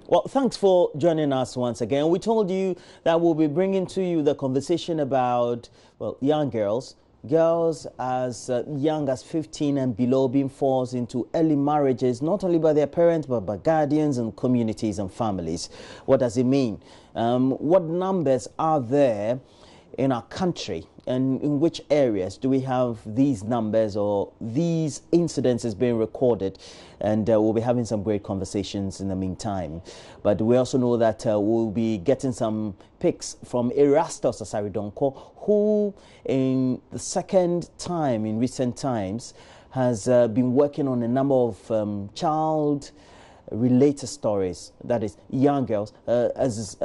Well, thanks for joining us once again. We told you that we'll be bringing to you the conversation about, well, young girls as young as 15 and below being forced into early marriages, not only by their parents, but by guardians and communities and families. What does it mean? What numbers are there in our country, and in which areas do we have these numbers or these incidences being recorded? And we'll be having some great conversations in the meantime. But we also know that we'll be getting some pics from Erastus Asaridonko, who in the second time in recent times has been working on a number of child-related stories, that is, young girls as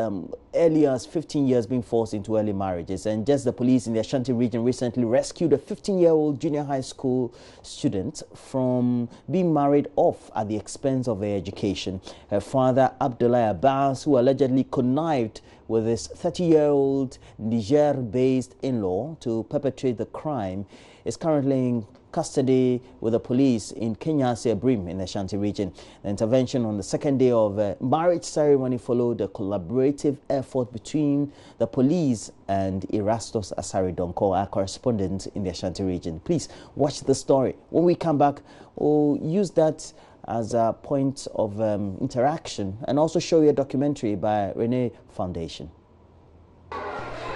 early as 15 years being forced into early marriages. And just the police in the Ashanti region recently rescued a 15-year-old junior high school student from being married off at the expense of her education. Her father, Abdullah Abbas, who allegedly connived with his 30-year-old Niger-based in-law to perpetrate the crime, is currently in custody with the police in Kenya's Brim in the Ashanti region. The intervention on the second day of a marriage ceremony followed a collaborative effort between the police and Erastus Asaridonko, our correspondent in the Ashanti region. Please watch the story. When we come back, we'll use that as a point of interaction and also show you a documentary by Renee Foundation.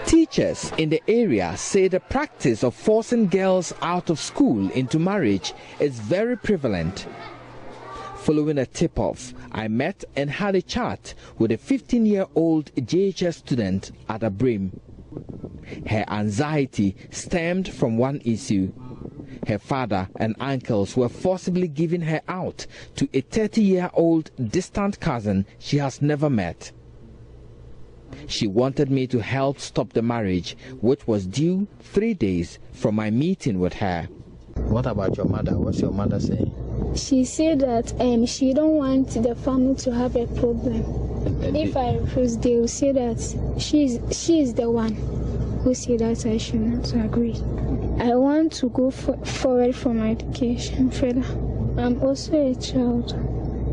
Teachers in the area say the practice of forcing girls out of school into marriage is very prevalent. Following a tip-off, I met and had a chat with a 15-year-old JHS student at Abrim. Her anxiety stemmed from one issue. Her father and uncles were forcibly giving her out to a 30-year-old distant cousin she has never met. She wanted me to help stop the marriage, which was due 3 days from my meeting with her. What about your mother? What's your mother saying? She said that she don't want the family to have a problem. If I refuse, they will say that she is the one who said that I should not agree. I want to go forward for my education further. I'm also a child.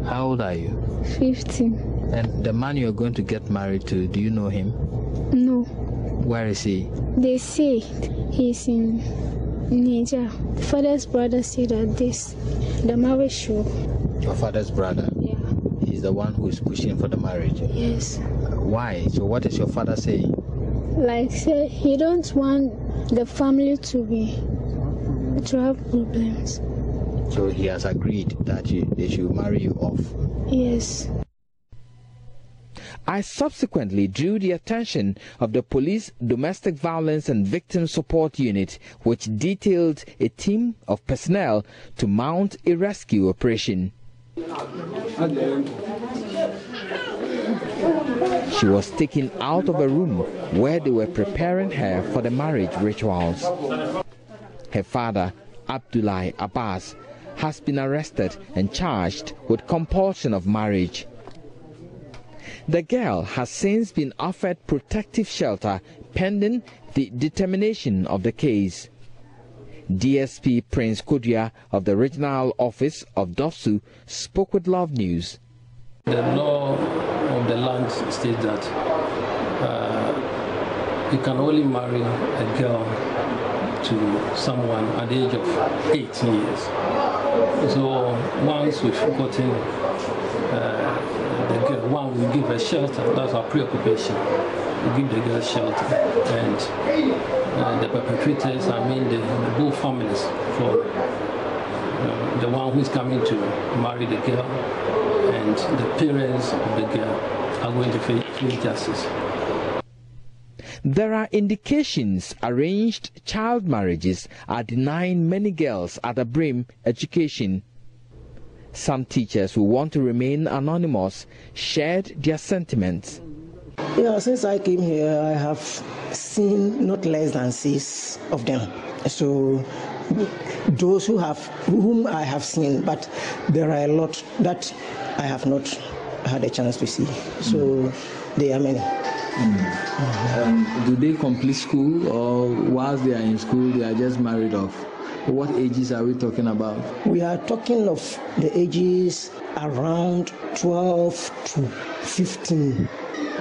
How old are you? 15. And the man you're going to get married to, do you know him? No. Where is he? They say he's in Niger. Father's brother said that the marriage show. Your father's brother? Yeah. He's the one who is pushing for the marriage? Yes. Why? So what is your father saying? Like say he don't want the family to have problems. So he has agreed that they should marry you off? Yes. I subsequently drew the attention of the Police Domestic Violence and Victim Support Unit, which detailed a team of personnel to mount a rescue operation. She was taken out of a room where they were preparing her for the marriage rituals. Her father, Abdullah Abbas, has been arrested and charged with compulsion of marriage. The girl has since been offered protective shelter pending the determination of the case. DSP Prince Kudia of the Regional Office of Dosu spoke with Love News. The law of the land states that you can only marry a girl to someone at the age of 18 years. So once we've gotten the girl, one, we give her shelter. That's our preoccupation. We give the girl shelter, and the perpetrators, I mean the both families, for the one who's coming to marry the girl and the parents of the girl are going to face justice. There are indications arranged child marriages are denying many girls at Abrim education. Some teachers who want to remain anonymous shared their sentiments. Yeah, since I came here, I have seen not less than 6 of them. So those whom I have seen, but there are a lot that I have not had a chance to see. So there are many. Do they complete school, or whilst they are in school they are just married off? What ages are we talking about? We are talking of the ages around 12 to 15.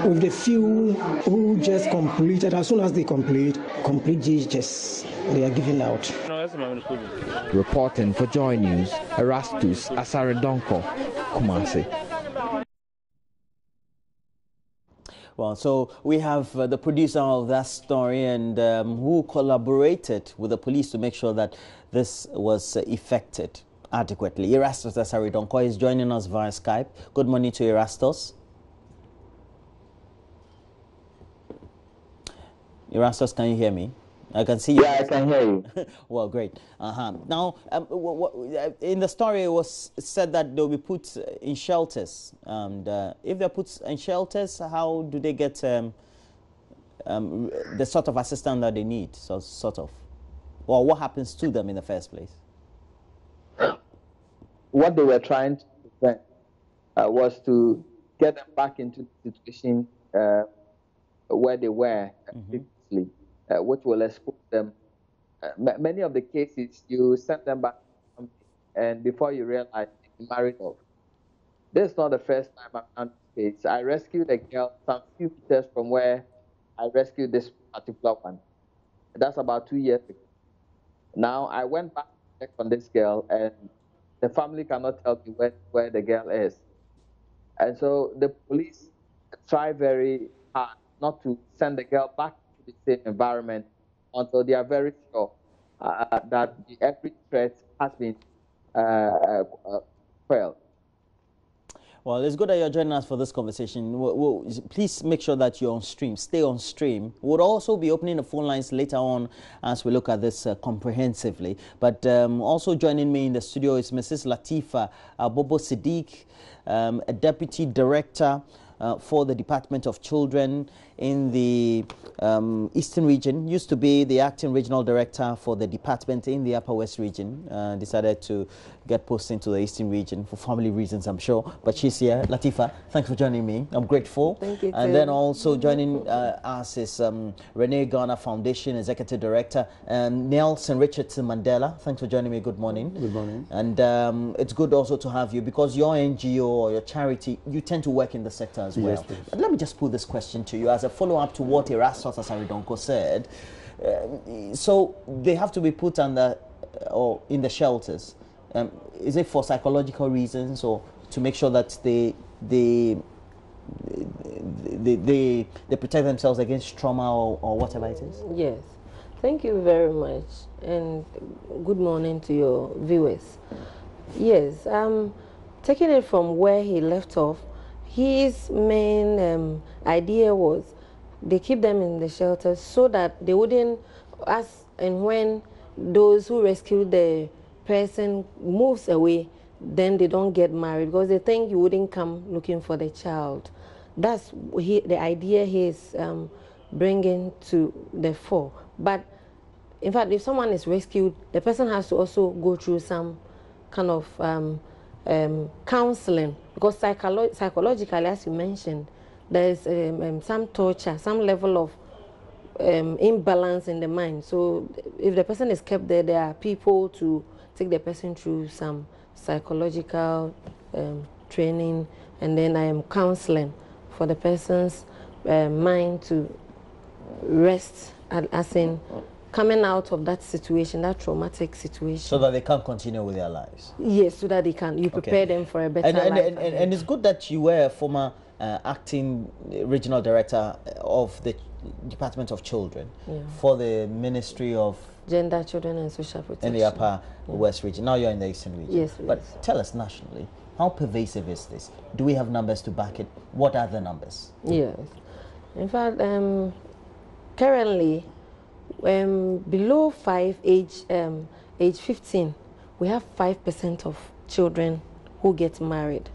With the few who just completed, as soon as they complete GHS, they are given out. Reporting for Joy News, Erastus Asaredonko, Kumasi. Well, so we have the producer of that story and who collaborated with the police to make sure that this was effected adequately. Erastus Asaredonko is joining us via Skype. Good morning to Erastus. Erastus, can you hear me? I can see you. Yeah, I can hear you. Well, great. Now, in the story, it was said that they'll be put in shelters. And if they're put in shelters, how do they get the sort of assistance that they need? So, sort of. Or what happens to them in the first place? What they were trying to prevent was to get them back into the situation where they were previously, which will expose them. Many of the cases, you send them back, and before you realize, they married off. This is not the first time I've done this case. I rescued a girl some few meters from where I rescued this particular one. That's about 2 years ago. Now, I went back to check on this girl, and the family cannot tell me where the girl is. And so the police try very hard not to send the girl back to the same environment until they are very sure that every threat has been quelled. Well, it's good that you're joining us for this conversation. Please make sure that you're on stream. Stay on stream. We'll also be opening the phone lines later on as we look at this comprehensively. But also joining me in the studio is Mrs. Latifa Bobo Siddiq, a Deputy Director for the Department of Children in the Eastern Region. Used to be the Acting Regional Director for the department in the Upper West Region. Decided to get posted into the Eastern Region for family reasons, I'm sure. But she's here. Latifa, thanks for joining me. I'm grateful. Thank you. And then also joining us is Renee Garner Foundation Executive Director, Nelson Richardson Mandela. Thanks for joining me. Good morning. Good morning. And it's good also to have you because your NGO or your charity, you tend to work in the sector as well. Yes, but let me just put this question to you as a follow-up to what Erastus Asaredonko said. So they have to be put under or in the shelters. Is it for psychological reasons or to make sure that they protect themselves against trauma or whatever it is? Yes. Thank you very much, and good morning to your viewers. Yes, taking it from where he left off, his main idea was they keep them in the shelters so that they wouldn't, as and when those who rescued the person moves away, then they don't get married because they think you wouldn't come looking for the child. That's the idea he's bringing to the fore. But in fact, if someone is rescued, the person has to also go through some kind of counseling because psychologically, as you mentioned, there is some torture, some level of imbalance in the mind. So if the person is kept there, there are people to take the person through some psychological training, and then I am counseling for the person's mind to rest, as in coming out of that situation, that traumatic situation. So that they can continue with their lives? Yes, so that they can. You prepare them for a better life. And it's good that you were a former acting regional director of the Department of Children for the Ministry of Gender, Children and Social Protection in the Upper West Region. Now you're in the Eastern Region. Yes, but tell us nationally, how pervasive is this? Do we have numbers to back it? What are the numbers? Yes. In fact, currently, below age 15, we have 5% of children who get married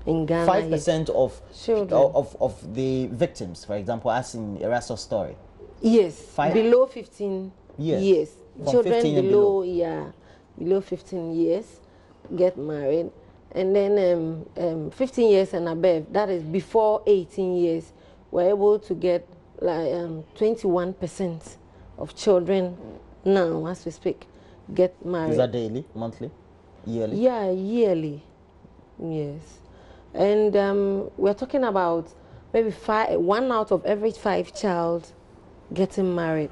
in Ghana. 5% of children of the victims, for example, as in Erastus' story. Yes, below 15 years. Children 15 below 15 years get married, and then 15 years and above, that is before 18 years, we're able to get like 21% of children now, as we speak, get married. Is that daily, monthly, yearly? Yeah, yearly. Yes. And we're talking about maybe 1 out of every 5 child getting married.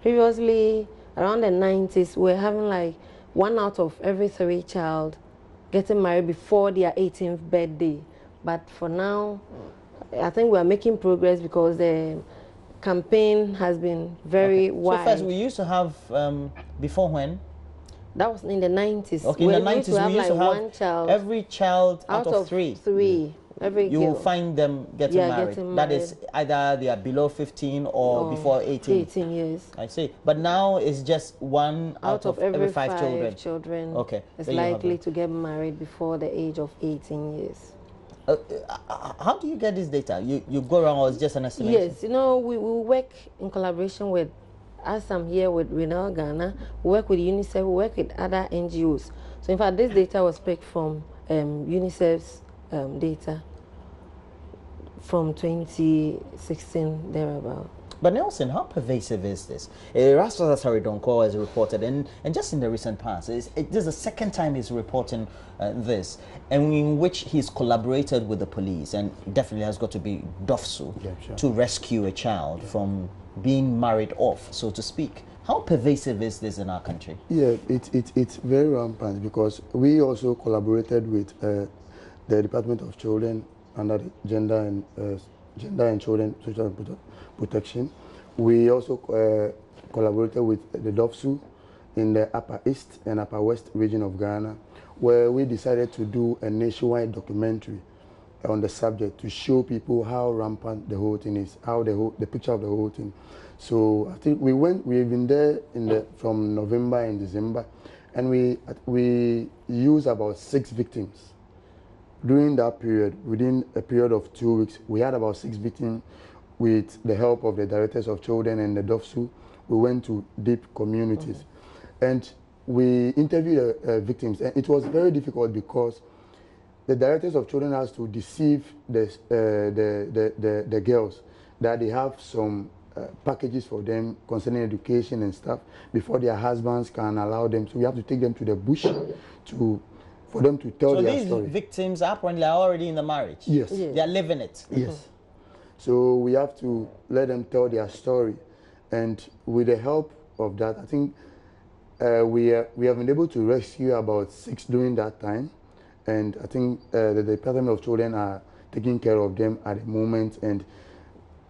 Previously, around the 90s, we're having like 1 out of every 3 child getting married before their 18th birthday. But for now, I think we're making progress because the campaign has been very wide. So first, we used to have, before when? That was in the 90s. Okay, in the 90s, we used to have one child, every child out of 3. 3. Every you girl. will find them getting married. That is either they are below 15 or before 18. 18 years. I see. But now it's just 1 out of every 5 children. Okay. Is likely to get married before the age of 18 years. How do you get this data? You go around, or it's just an estimation? Yes, you know, we work in collaboration with, as I'm here with Renal Ghana, we work with UNICEF, we work with other NGOs. So in fact, this data was picked from UNICEF's data from 2016 thereabout. But Nelson, how pervasive is this? Rastus Asaridonko has reported, and just in the recent past, this is the second time he's reporting this, and in which he's collaborated with the police, and definitely has got to be Dofsu to rescue a child from being married off, so to speak. How pervasive is this in our country? Yeah, it's very rampant, because we also collaborated with the Department of Children under the Gender and Children Social Protection. We also collaborated with the Dofsu in the Upper East and Upper West region of Ghana, where we decided to do a nationwide documentary on the subject to show people how rampant the whole thing is, how the picture of the whole thing. So I think we've been there from November and December, and we used about 6 victims. During that period, within a period of 2 weeks, we had about 6 victims. With the help of the directors of children and the DOFSU, we went to deep communities. And we interviewed the victims. And it was very difficult because the directors of children has to deceive the girls that they have some packages for them concerning education and stuff before their husbands can allow them. So we have to take them to the bush for them to tell their story. So these victims apparently are already in the marriage? Yes. They are living it? Yes. So we have to let them tell their story. And with the help of that, I think we have been able to rescue about 6 during that time. And I think the Department of Children are taking care of them at the moment. And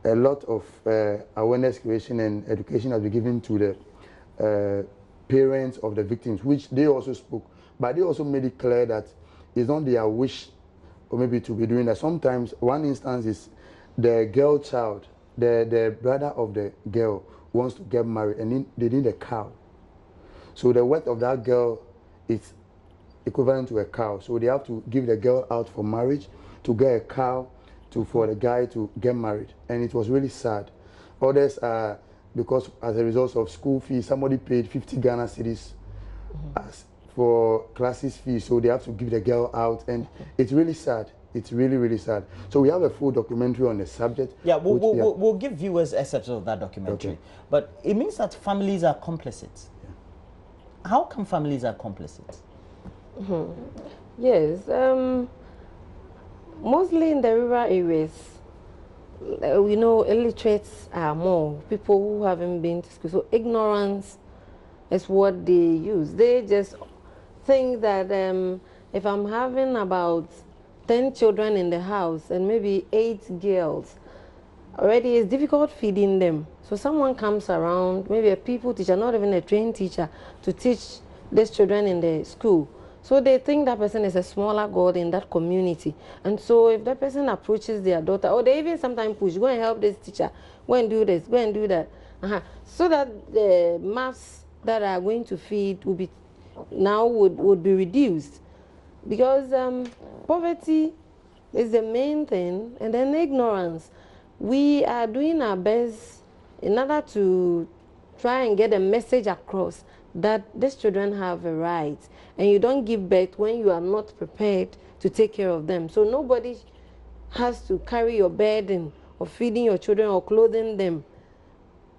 a lot of awareness creation and education has been given to the parents of the victims, which they also spoke. But they also made it clear that it's not their wish or maybe to be doing that. Sometimes one instance is the girl child, the brother of the girl wants to get married, and they need a cow. So the worth of that girl is equivalent to a cow. So they have to give the girl out for marriage to get a cow for the guy to get married. And it was really sad. Others are, because as a result of school fees, somebody paid 50 Ghana cedis as for classes fees, so they have to give the girl out, and it's really sad. It's really, really sad. So we have a full documentary on the subject. Yeah, we'll give viewers excerpts of that documentary. Okay. But it means that families are complicit. Yeah. How come families are complicit? Yes, mostly in the rural areas, you know, illiterates are more people who haven't been to school. So ignorance is what they use. They just think that if I'm having about 10 children in the house and maybe 8 girls, already it's difficult feeding them. So someone comes around, maybe a people teacher, not even a trained teacher, to teach these children in the school. So they think that person is a smaller god in that community. And so if that person approaches their daughter, or they even sometimes push, go and help this teacher, go and do this, go and do that. So that the mass that are going to feed will be would be reduced. Because poverty is the main thing, and then ignorance. We are doing our best in order to try and get a message across that these children have a right, and you don't give birth when you are not prepared to take care of them. So nobody has to carry your burden of feeding your children or clothing them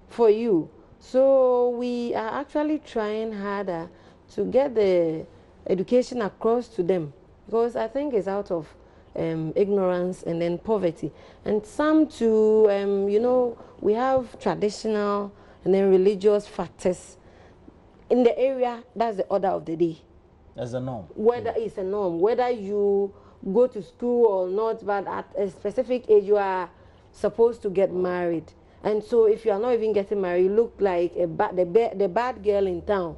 for you. So we are actually trying harder to get the education across to them, because I think it's out of ignorance and then poverty. And some to, you know, we have traditional and then religious factors. In the area, that's the order of the day. As a norm. Whether it's a norm, whether you go to school or not, but at a specific age, you are supposed to get married. And so if you are not even getting married, you look like the bad girl in town.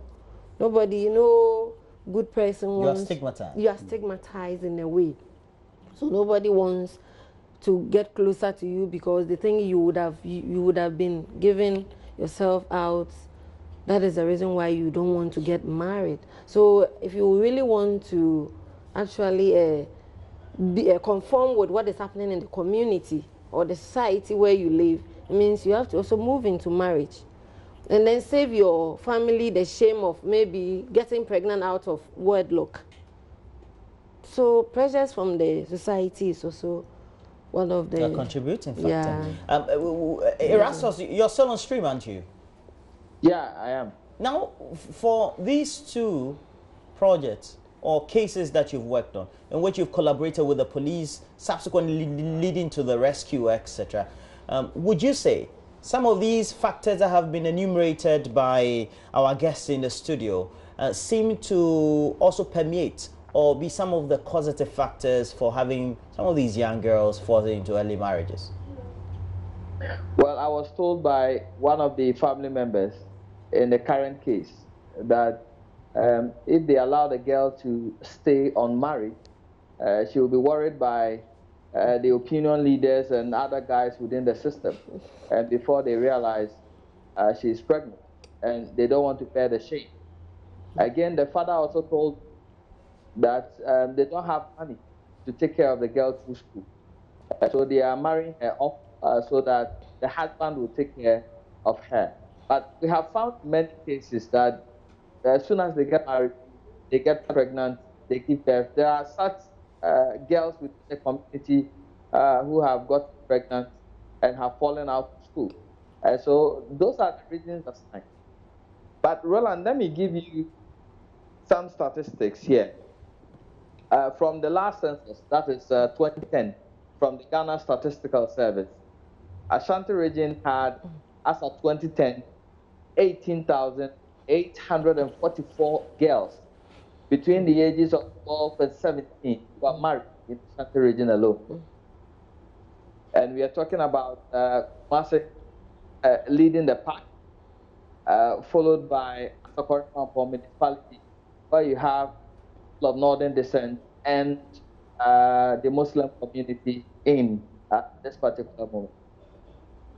Nobody, you know, good person wants. You are stigmatized. You are stigmatized in a way. So nobody wants to get closer to you because they think you would have been giving yourself out. That is the reason why you don't want to get married. So if you really want to actually conform with what is happening in the community or the society where you live, it means you have to also move into marriage. And then save your family the shame of maybe getting pregnant out of wedlock. So pressures from the society is also one of the contributing factor. Yeah. Erastus, you're still on stream, aren't you? Yeah, I am. Now, for these two projects or cases that you've worked on, in which you've collaborated with the police, subsequently leading to the rescue, etc., would you say some of these factors that have been enumerated by our guests in the studio seem to also permeate or be some of the causative factors for having some of these young girls falling into early marriages? Well, I was told by one of the family members in the current case that if they allow the girl to stay unmarried, she will be worried by the opinion leaders and other guys within the system. And before they realize she's pregnant, and they don't want to bear the shame. Again, the father also told that they don't have money to take care of the girl through school. So they are marrying her off so that the husband will take care of her. But we have found many cases that as soon as they get married, they get pregnant, they give birth. There are such girls within the community who have got pregnant and have fallen out of school. So those are the reasons assigned. But Roland, let me give you some statistics here. From the last census, that is 2010, from the Ghana Statistical Service, Ashanti region had, as of 2010, 18,844 girls between the ages of 12 and 17 who are married in the Ashanti region alone. And we are talking about Kumasi leading the pack, followed by Asokore municipality, where you have of northern descent and the Muslim community in this particular moment.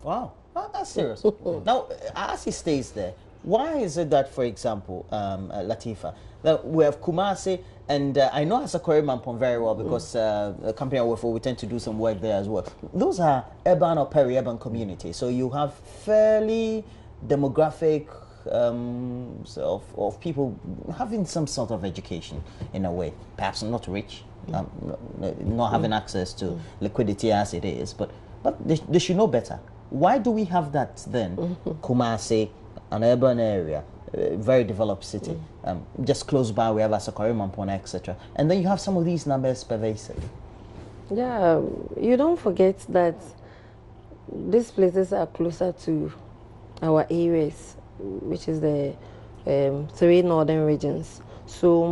Wow, that's serious. Now, as he stays there, why is it that, for example, Latifa, that we have Kumasi, and I know Asokore Mampong very well because the company I work for, we tend to do some work there as well. Those are urban or peri-urban communities, so you have fairly demographic of people having some sort of education in a way, perhaps not rich, not having access to liquidity as it is, but they should know better. Why do we have that then? Kumasi, an urban area, very developed city, just close by we have Asokore Mampong, etc. And then you have some of these numbers pervasive. Yeah, you don't forget that these places are closer to our areas, which is the 3 northern regions. So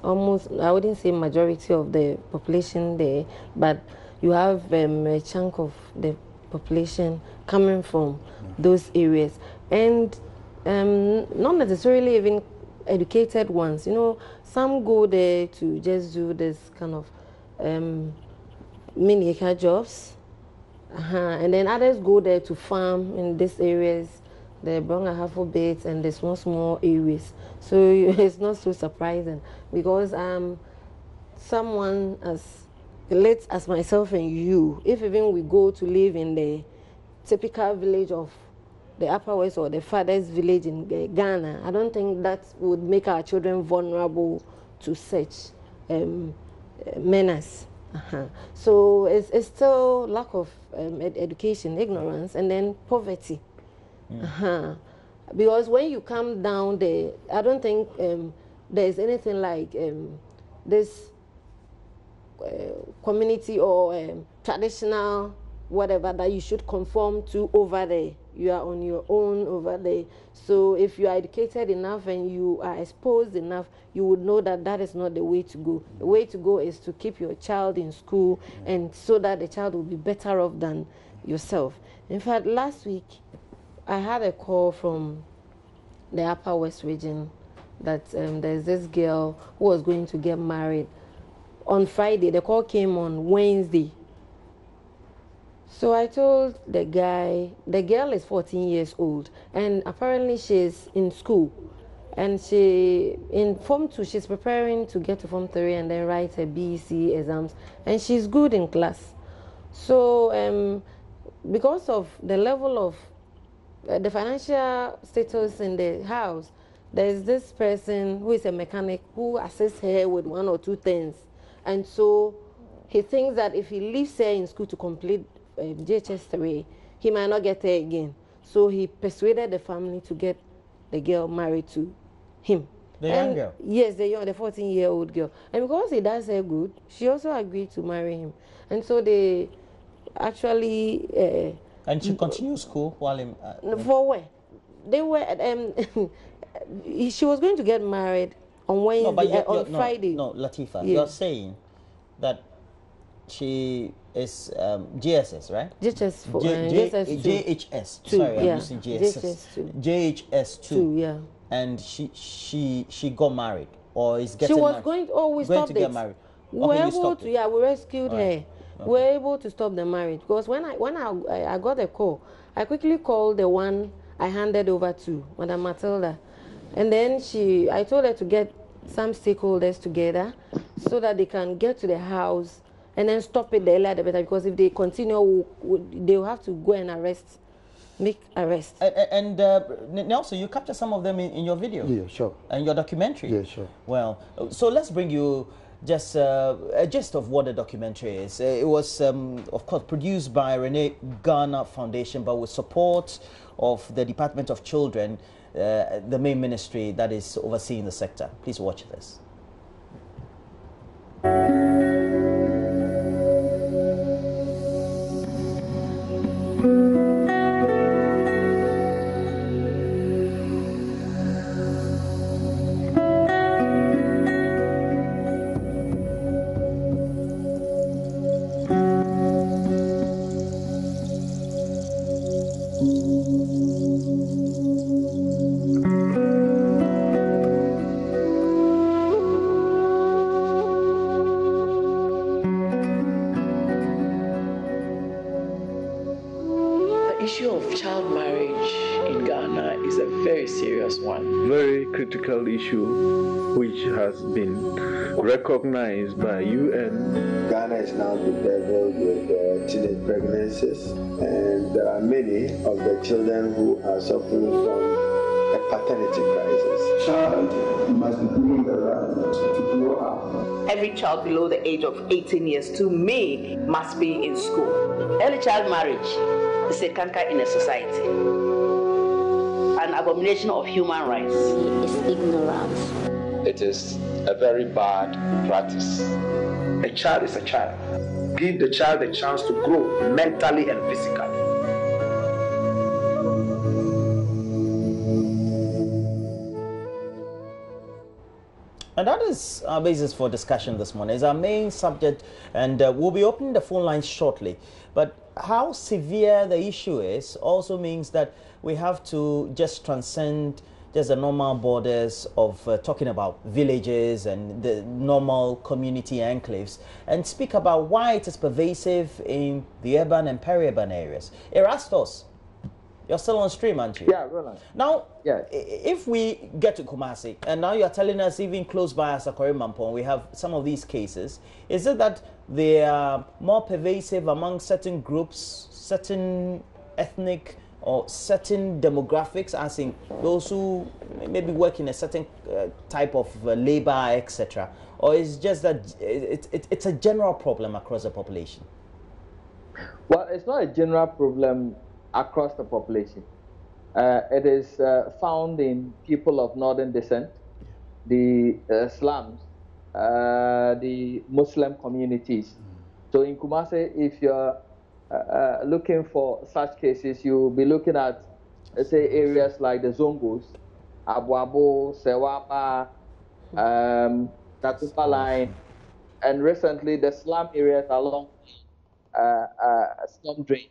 almost, I wouldn't say majority of the population there, but you have a chunk of the population coming from those areas. And not necessarily even educated ones. You know, some go there to just do this kind of mini-acre jobs. And then others go there to farm in these areas, the Bronga beds and the small areas. So it's not so surprising because someone as late as myself and you, if even we go to live in the typical village of the Upper West or the farthest village in Ghana, I don't think that would make our children vulnerable to such menace. So it's still lack of education, ignorance, and then poverty. Because when you come down there, I don't think there's anything like this community or traditional whatever that you should conform to over there. You are on your own over there. So if you are educated enough and you are exposed enough, you would know that that is not the way to go. The way to go is to keep your child in school, and so that the child will be better off than yourself. In fact, last week I had a call from the Upper West region that there's this girl who was going to get married on Friday. The call came on Wednesday. So I told the guy, the girl is 14 years old, and apparently she's in school. And in Form 2, she's preparing to get to Form 3 and then write her BEC exams. And she's good in class. So because of the level of the financial status in the house, there's this person who is a mechanic who assists her with 1 or 2 things. And so he thinks that if he leaves her in school to complete JHS 3, he might not get her again. So he persuaded the family to get the girl married to him. The young girl? Yes, the 14-year-old girl. And because he does her good, she also agreed to marry him. And so they actually... and she continued school while in... for where? They were... she was going to get married on Wednesday, on Friday. No, Latifa, yes. You're saying that she is GSS, right? JHS. Sorry, I'm using GSS. JHS2. Yeah. And she got married, or is getting married. She was going. Oh, we stopped to get married. We were able to. Yeah, we rescued her. Okay. We were able to stop the marriage because when I got the call, I quickly called the one I handed over to, Madam Matilda, and then I told her to get some stakeholders together so that they can get to the house and then stop it the earlier the better, because if they continue, they'll have to go and make arrests. And Nelson, you captured some of them in your video. Yeah, sure. And your documentary. Yeah, sure. Well, so let's bring you just a gist of what the documentary is. It was, of course, produced by Renee Garner Foundation, but with support of the Department of Children, the main ministry that is overseeing the sector. Please watch this. Critical issue which has been recognized by UN. Ghana is now bedeviled with teenage pregnancies, and there are many of the children who are suffering from a paternity crisis. Child must be given the right to grow up. Every child below the age of 18 years to me must be in school. Early child marriage is a canker in a society. An abomination of human rights. It's ignorance. It is a very bad practice. A child is a child. Give the child a chance to grow mentally and physically. And that is our basis for discussion this morning. It's our main subject, and we'll be opening the phone lines shortly. But how severe the issue is also means that we have to just transcend just the normal borders of talking about villages and the normal community enclaves and speak about why it is pervasive in the urban and peri-urban areas. Erastus, you're still on stream, aren't you? Yeah, Roland. Now, yes. If we get to Kumasi, and now you're telling us even close by Asakore Mampong, we have some of these cases, is it that they are more pervasive among certain groups, certain ethnic or certain demographics, as in those who maybe work in a certain type of labor, etc.? Or is it just that it's a general problem across the population? Well, it's not a general problem across the population. It is found in people of northern descent, the slums, the Muslim communities. So in Kumasi, if you're looking for such cases, you'll be looking at, let's say, areas like the Zongos, Abuabo, Sewaba, Takumba Line, and recently the slum areas along slum drain.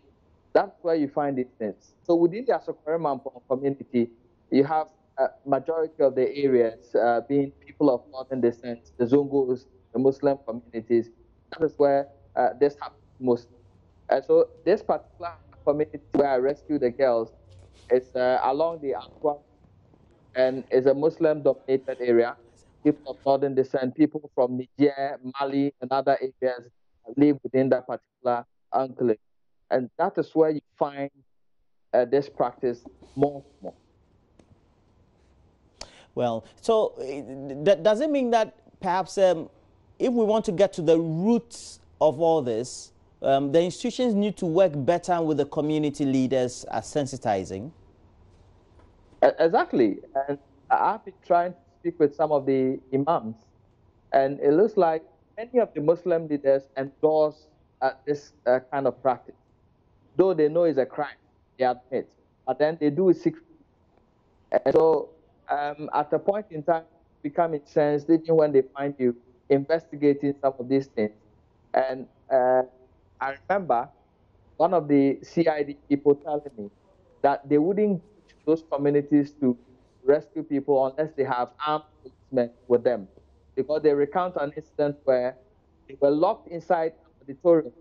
That's where you find these things. So within the Asokore Mampong community, you have a majority of the areas being people of northern descent, the Zongos, the Muslim communities. That is where this happens most. And so this particular community where I rescued the girls is along the Akwa, and is a Muslim-dominated area. People of northern descent, people from Niger, Mali, and other areas live within that particular enclave. And that is where you find this practice more. Well, so does it mean that perhaps if we want to get to the roots of all this, the institutions need to work better with the community leaders as sensitizing? Exactly. And I've been trying to speak with some of the imams, and it looks like many of the Muslim leaders endorse this kind of practice. Though they know it's a crime, they admit, but then they do it secretly. And so at a point in time, become incensed, even when they find you investigating some of these things. And I remember one of the CID people telling me that they wouldn't go to those communities to rescue people unless they have armed policemen with them. Because they recount an incident where they were locked inside an auditorium,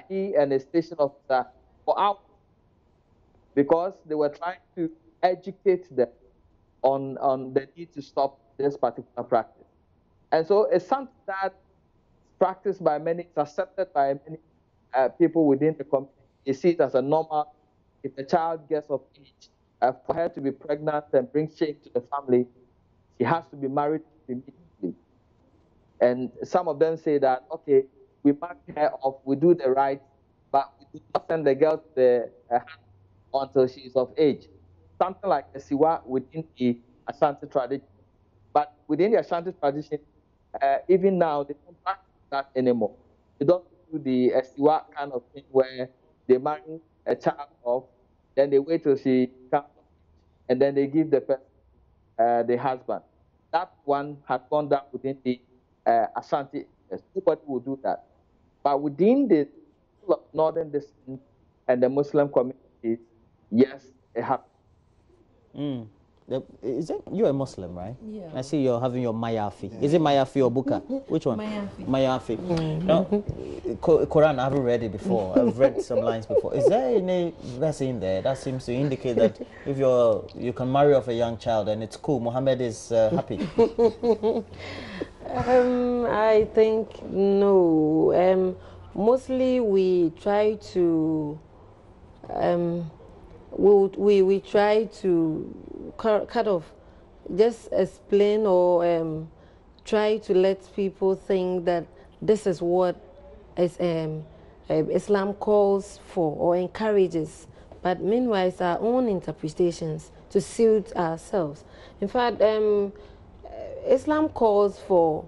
he and a station officer, for hours, because they were trying to educate them on the need to stop this particular practice. And so it's something that is practiced by many, it's accepted by many people within the community. They see it as a normal. If a child gets of age, for her to be pregnant and bring shame to the family, she has to be married immediately. And some of them say that, okay, we mark her off, we do the right, but we do not send the girl to the until she is of age. Something like the Siwa within the Ashanti tradition. But within the Ashanti tradition, even now, they don't practice that anymore. They don't do the Siwa kind of thing where they marry a child off, then they wait till she comes of age, and then they give the person the husband. That one has gone down within the Ashanti. Nobody will do that. But within the northern descent and the Muslim communities, yes, it happens. Is it you're a Muslim, right? Yeah. I see you're having your mayafi. Is it mayafi or buka? Which one? Mayafi. No, Quran. I haven't read it before. I've read some lines before. Is there any verse in there that seems to indicate that if you can marry off a young child and it's cool, Muhammad is happy? I think no. Mostly we try to we try to kind of just explain or try to let people think that this is what Islam calls for or encourages, but meanwhile it's our own interpretations to suit ourselves. In fact, Islam calls for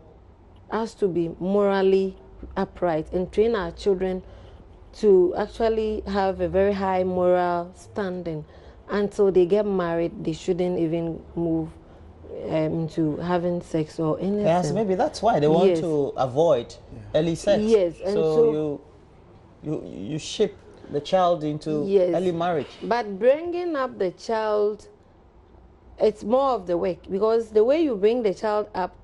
us to be morally upright and train our children to actually have a very high moral standing. Until they get married, they shouldn't even move into having sex or anything. Yes, maybe that's why they want to avoid early sex. Yes, and so you ship the child into early marriage. But bringing up the child, it's more of the work, because the way you bring the child up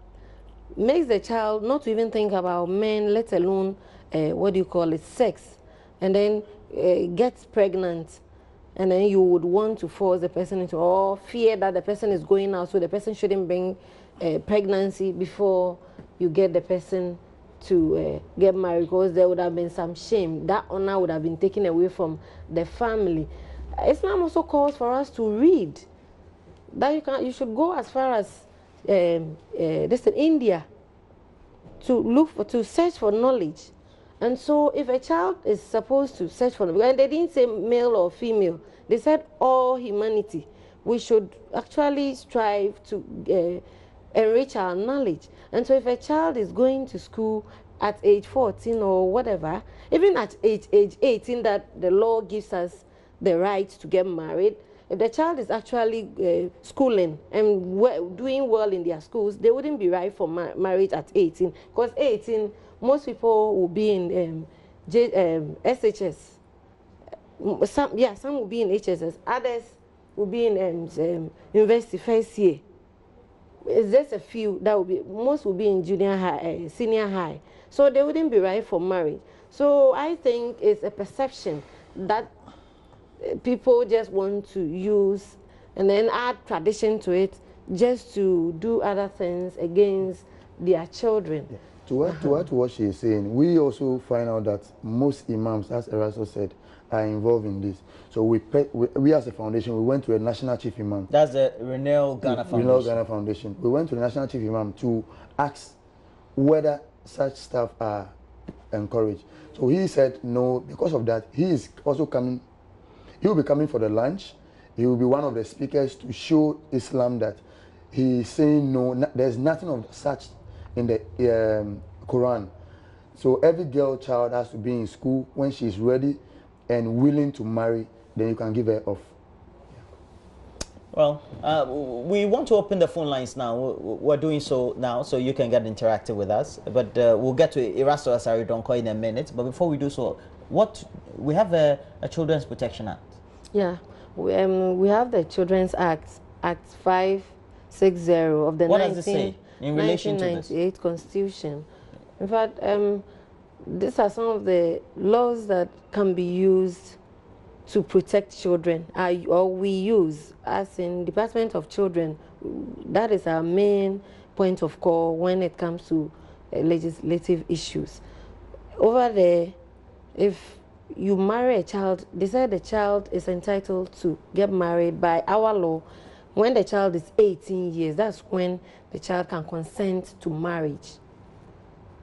makes the child not to even think about men, let alone sex, and then gets pregnant, and then you would want to force the person into, or fear that the person is going out, so the person shouldn't bring pregnancy before you get the person to get married, because there would have been some shame. That honor would have been taken away from the family. Islam also calls for us to read. That you should go as far as India to search for knowledge. And so if a child is supposed to search for knowledge, and they didn't say male or female, they said all humanity. we should actually strive to enrich our knowledge. And so if a child is going to school at age 14 or whatever, even at age 18 that the law gives us the right to get married, if the child is actually schooling and doing well in their schools, they wouldn't be right for marriage at 18. Because 18, most people will be in SHS. Some will be in HSS. Others will be in university first year. It's just a few that will be. Most will be in junior high, senior high. So they wouldn't be right for marriage. So I think it's a perception that people just want to use and then add tradition to it just to do other things against their children. Yeah. To add to what she is saying, we also find out that most imams, as Eraso said, are involved in this. So we as a foundation, we went to a national chief imam. That's the Renal Ghana Foundation. Renal Ghana Foundation. We went to the national chief imam to ask whether such stuff are encouraged. So he said no. Because of that, he is also coming. He will be coming for the lunch. He will be one of the speakers to show Islam that he is saying no. There's nothing of such in the Quran. So every girl child has to be in school when she's ready and willing to marry, then you can give her off. Well, we want to open the phone lines now. We're doing so now, so you can get interactive with us. But we'll get to Erasto Asaridonko in a minute. But before we do so, we have a Children's Protection Act. Yeah, we have the Children's Act, Act 560 of the what does it say in relation to this? 1998 Constitution. In fact, these are some of the laws that can be used to protect children, or we use as in Department of Children. That is our main point of call when it comes to legislative issues. Over there, if you marry a child, they say the child is entitled to get married by our law when the child is 18 years. That's when the child can consent to marriage.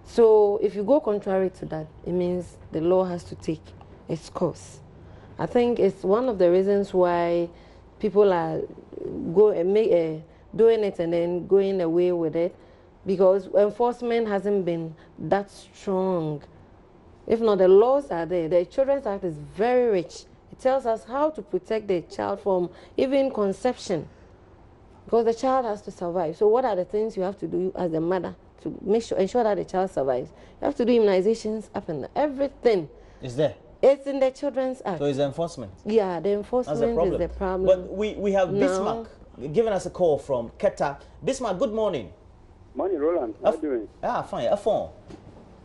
So if you go contrary to that, it means the law has to take its course. I think it's one of the reasons why people are doing it and then going away with it, because enforcement hasn't been that strong. If not, the laws are there. The Children's Act is very rich. It tells us how to protect the child from even conception, because the child has to survive. So what are the things you have to do as a mother to ensure that the child survives? You have to do immunizations, up and everything. Is there? It's in the Children's Act. So it's enforcement? Yeah, the enforcement is the problem. But we have Bismarck giving us a call from Keta. Bismarck, good morning. Morning, Roland. How are you doing? Ah, fine. A phone.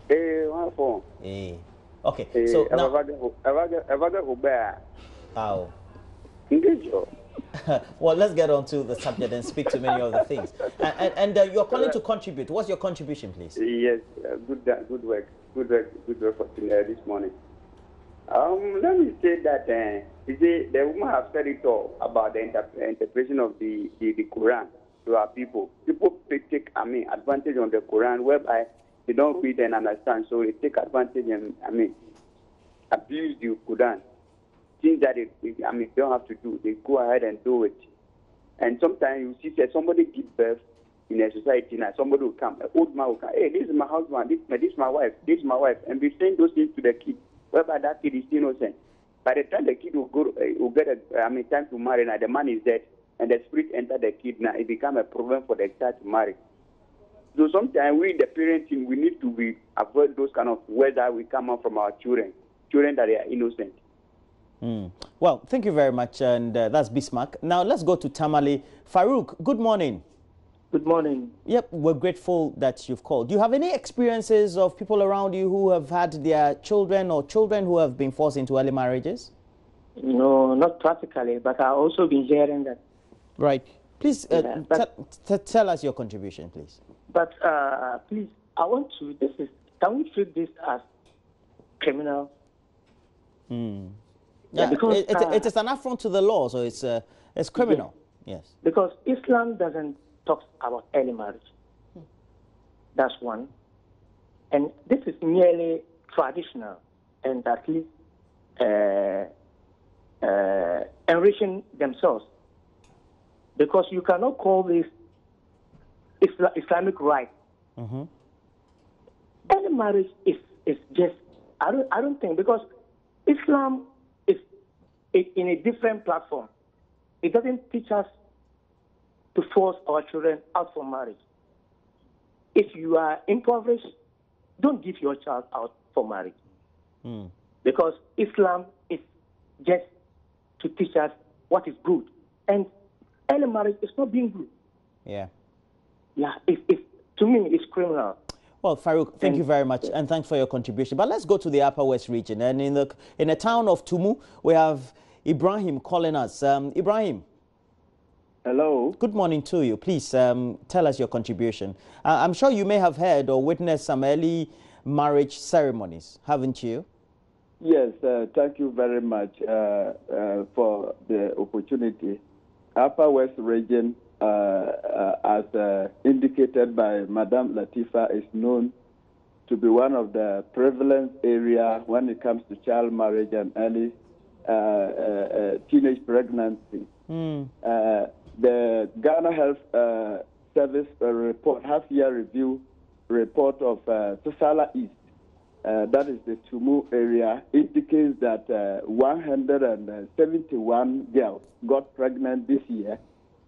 One phone. Okay. So now. How? Engage. Well, let's get on to the subject and speak to many of the things. And you're calling to contribute. What's your contribution, please? Yes, good work for this morning. Let me say that the woman has said it all about the interpretation of the Quran to our people. People take advantage on the Quran, whereby they don't read and understand, so they take advantage and abuse the Quran. Things that they don't have to do, they go ahead and do it. And sometimes you see that somebody give birth in a society, now somebody will come, an old man will come, hey, this is my husband, this is my wife, and be saying those things to the kid, whereby that kid is innocent. By the time the kid will get time to marry, now the man is dead, and the spirit enter the kid, now it becomes a problem for the child to marry. So sometimes we, the parenting, we need to avoid those kind of words that we come out from our children that they are innocent. Well, thank you very much, and that's Bismarck. Now let's go to Tamale. Farouk, good morning. Good morning. Yep, we're grateful that you've called. Do you have any experiences of people around you who have had their children or children who have been forced into early marriages? No, not practically, but I've also been hearing that. Right. Please tell us your contribution, please. But please, I want to, can we treat this as criminal? Yeah, because it is an affront to the law, so it's criminal. Yes. Because Islam doesn't talk about early marriage. That's one. And this is merely traditional and at least enriching themselves. because you cannot call this Islamic right. Early marriage is just, I don't think, because Islam is in a different platform. It doesn't teach us to force our children out for marriage. If you are impoverished, don't give your child out for marriage. Because Islam is just to teach us what is good. And early marriage is not being good. Yeah. Yeah, to me, it's criminal. Well, Farouk, thank you very much, and thanks for your contribution. But let's go to the Upper West region. And in the town of Tumu, we have Ibrahim calling us. Ibrahim. Hello. Good morning to you. Please tell us your contribution. I'm sure you may have heard or witnessed some early marriage ceremonies, haven't you? Yes, thank you very much for the opportunity. Upper West region, as indicated by Madam Latifa, is known to be one of the prevalent area when it comes to child marriage and early teenage pregnancy. The Ghana Health Service report, half-year review report of Sosala East, that is the Tumu area, indicates that 171 girls got pregnant this year,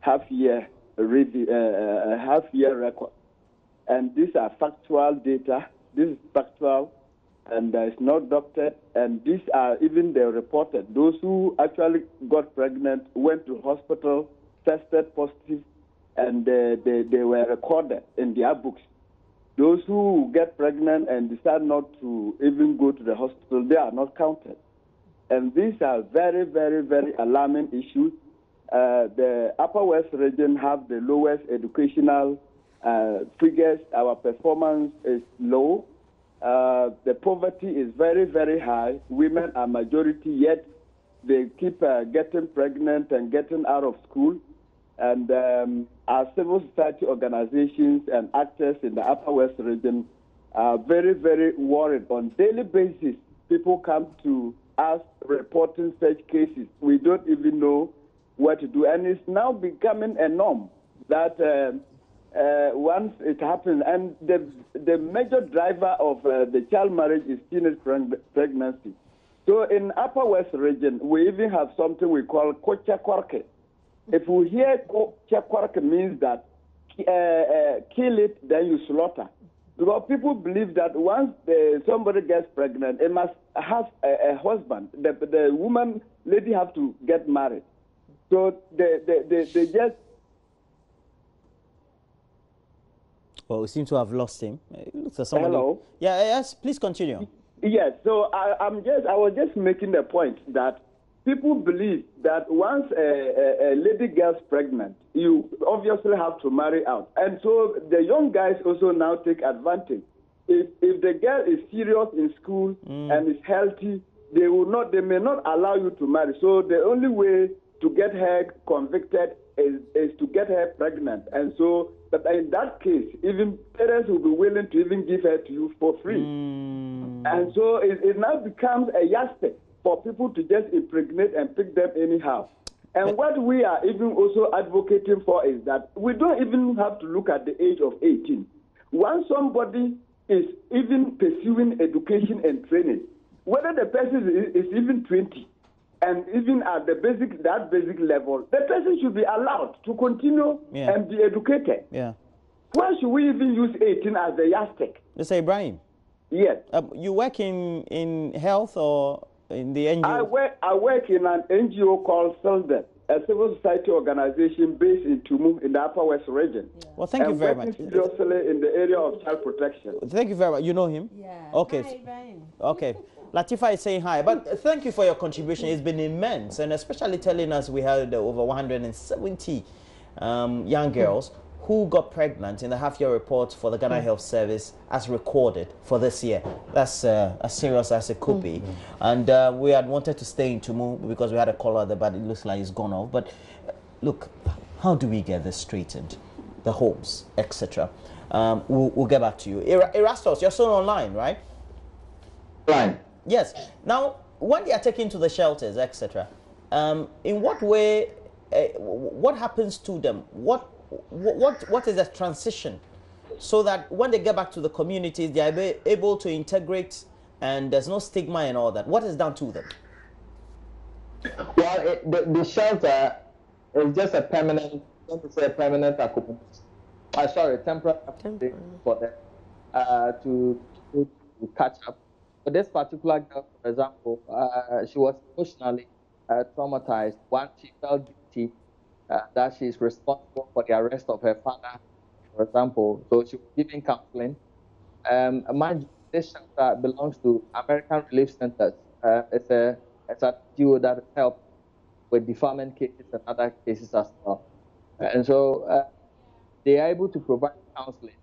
half-year record. And these are factual data. This is factual, and it's not doctored. And these are even they reported. Those who actually got pregnant went to hospital, tested positive, and they were recorded in their books. Those who get pregnant and decide not to even go to the hospital, they are not counted. And these are very, very, very alarming issues. The Upper West region have the lowest educational figures. Our performance is low. The poverty is very, very high. Women are majority, yet they keep getting pregnant and getting out of school. And our civil society organizations and actors in the Upper West region are very, very worried. On a daily basis, people come to us reporting such cases. We don't even know what to do. And it's now becoming a norm that once it happens, and the major driver of the child marriage is teenage pregnancy. So in Upper West region, we even have something we call kocha kwarke. If we hear kocha kwarke means that kill it, then you slaughter. Because people believe that once somebody gets pregnant, it must have a husband. The woman, lady have to get married. So they just... Well, we seem to have lost him. It looks like somebody... Hello? Yeah, yes, please continue. Yes, so I was just making the point that people believe that once a lady gets pregnant, you obviously have to marry out. And so the young guys also now take advantage. If the girl is serious in school and is healthy, they may not allow you to marry. So the only way to get her convicted is to get her pregnant. And so, but in that case, even parents will be willing to even give her to you for free. And so it now becomes a yardstick for people to just impregnate and pick them anyhow. And what we are even also advocating for is that we don't even have to look at the age of 18. Once somebody is even pursuing education and training, whether the person is even 20, and even at that basic level, the person should be allowed to continue and be educated. Yeah. Why should we even use 18 as a yardstick? Mr. Ibrahim. Yes. You work in health or in the NGO? I work in an NGO called SILDET, a civil society organization based in Tumu in the Upper West region. Yeah. Well, thank you very much. Seriously in the area of child protection. Thank you very much. You know him? Yeah. Okay. Hi, Ibrahim. Okay. Latifa is saying hi, but thank you for your contribution. It's been immense, and especially telling us we had over 170 young girls who got pregnant in the half-year report for the Ghana Health Service as recorded for this year. That's as serious as it could be. And we had wanted to stay in Tumu because we had a caller there, but it looks like it's gone off. But look, how do we get this straightened? The homes, etc. We'll get back to you. Erastus, you're still online, right? Online. Yes. Now, when they are taken to the shelters, etc., in what way what happens to them? What is the transition, so that when they get back to the communities, they are able to integrate and there's no stigma and all that? What is done to them? Well, the shelter is just a permanent, permanent accommodation. Temporary accommodation for them to catch up. For this particular girl, for example, she was emotionally traumatized. One, she felt guilty that she is responsible for the arrest of her father, for example. So she was giving counseling. Mind you, this shelter belongs to American Relief Centers. It's a NGO that helps with deferment cases and other cases as well. And so they are able to provide counseling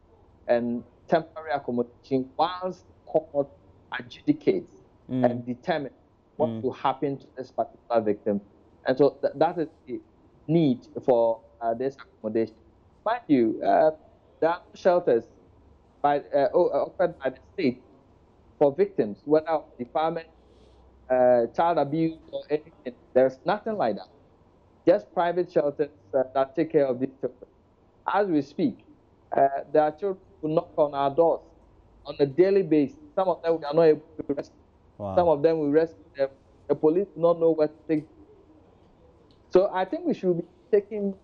and temporary accommodation whilst the court adjudicates and determines what will happen to this particular victim. And so that is the need for this accommodation. Mind you, there are shelters offered by the state for victims, whether of defilement, child abuse, or anything. There's nothing like that. Just private shelters that take care of these children. As we speak, there are children who knock on our doors on a daily basis. Some of them we are not able to rescue. Wow. Some of them we rescue them. The police do not know where to take them. So I think we should be taking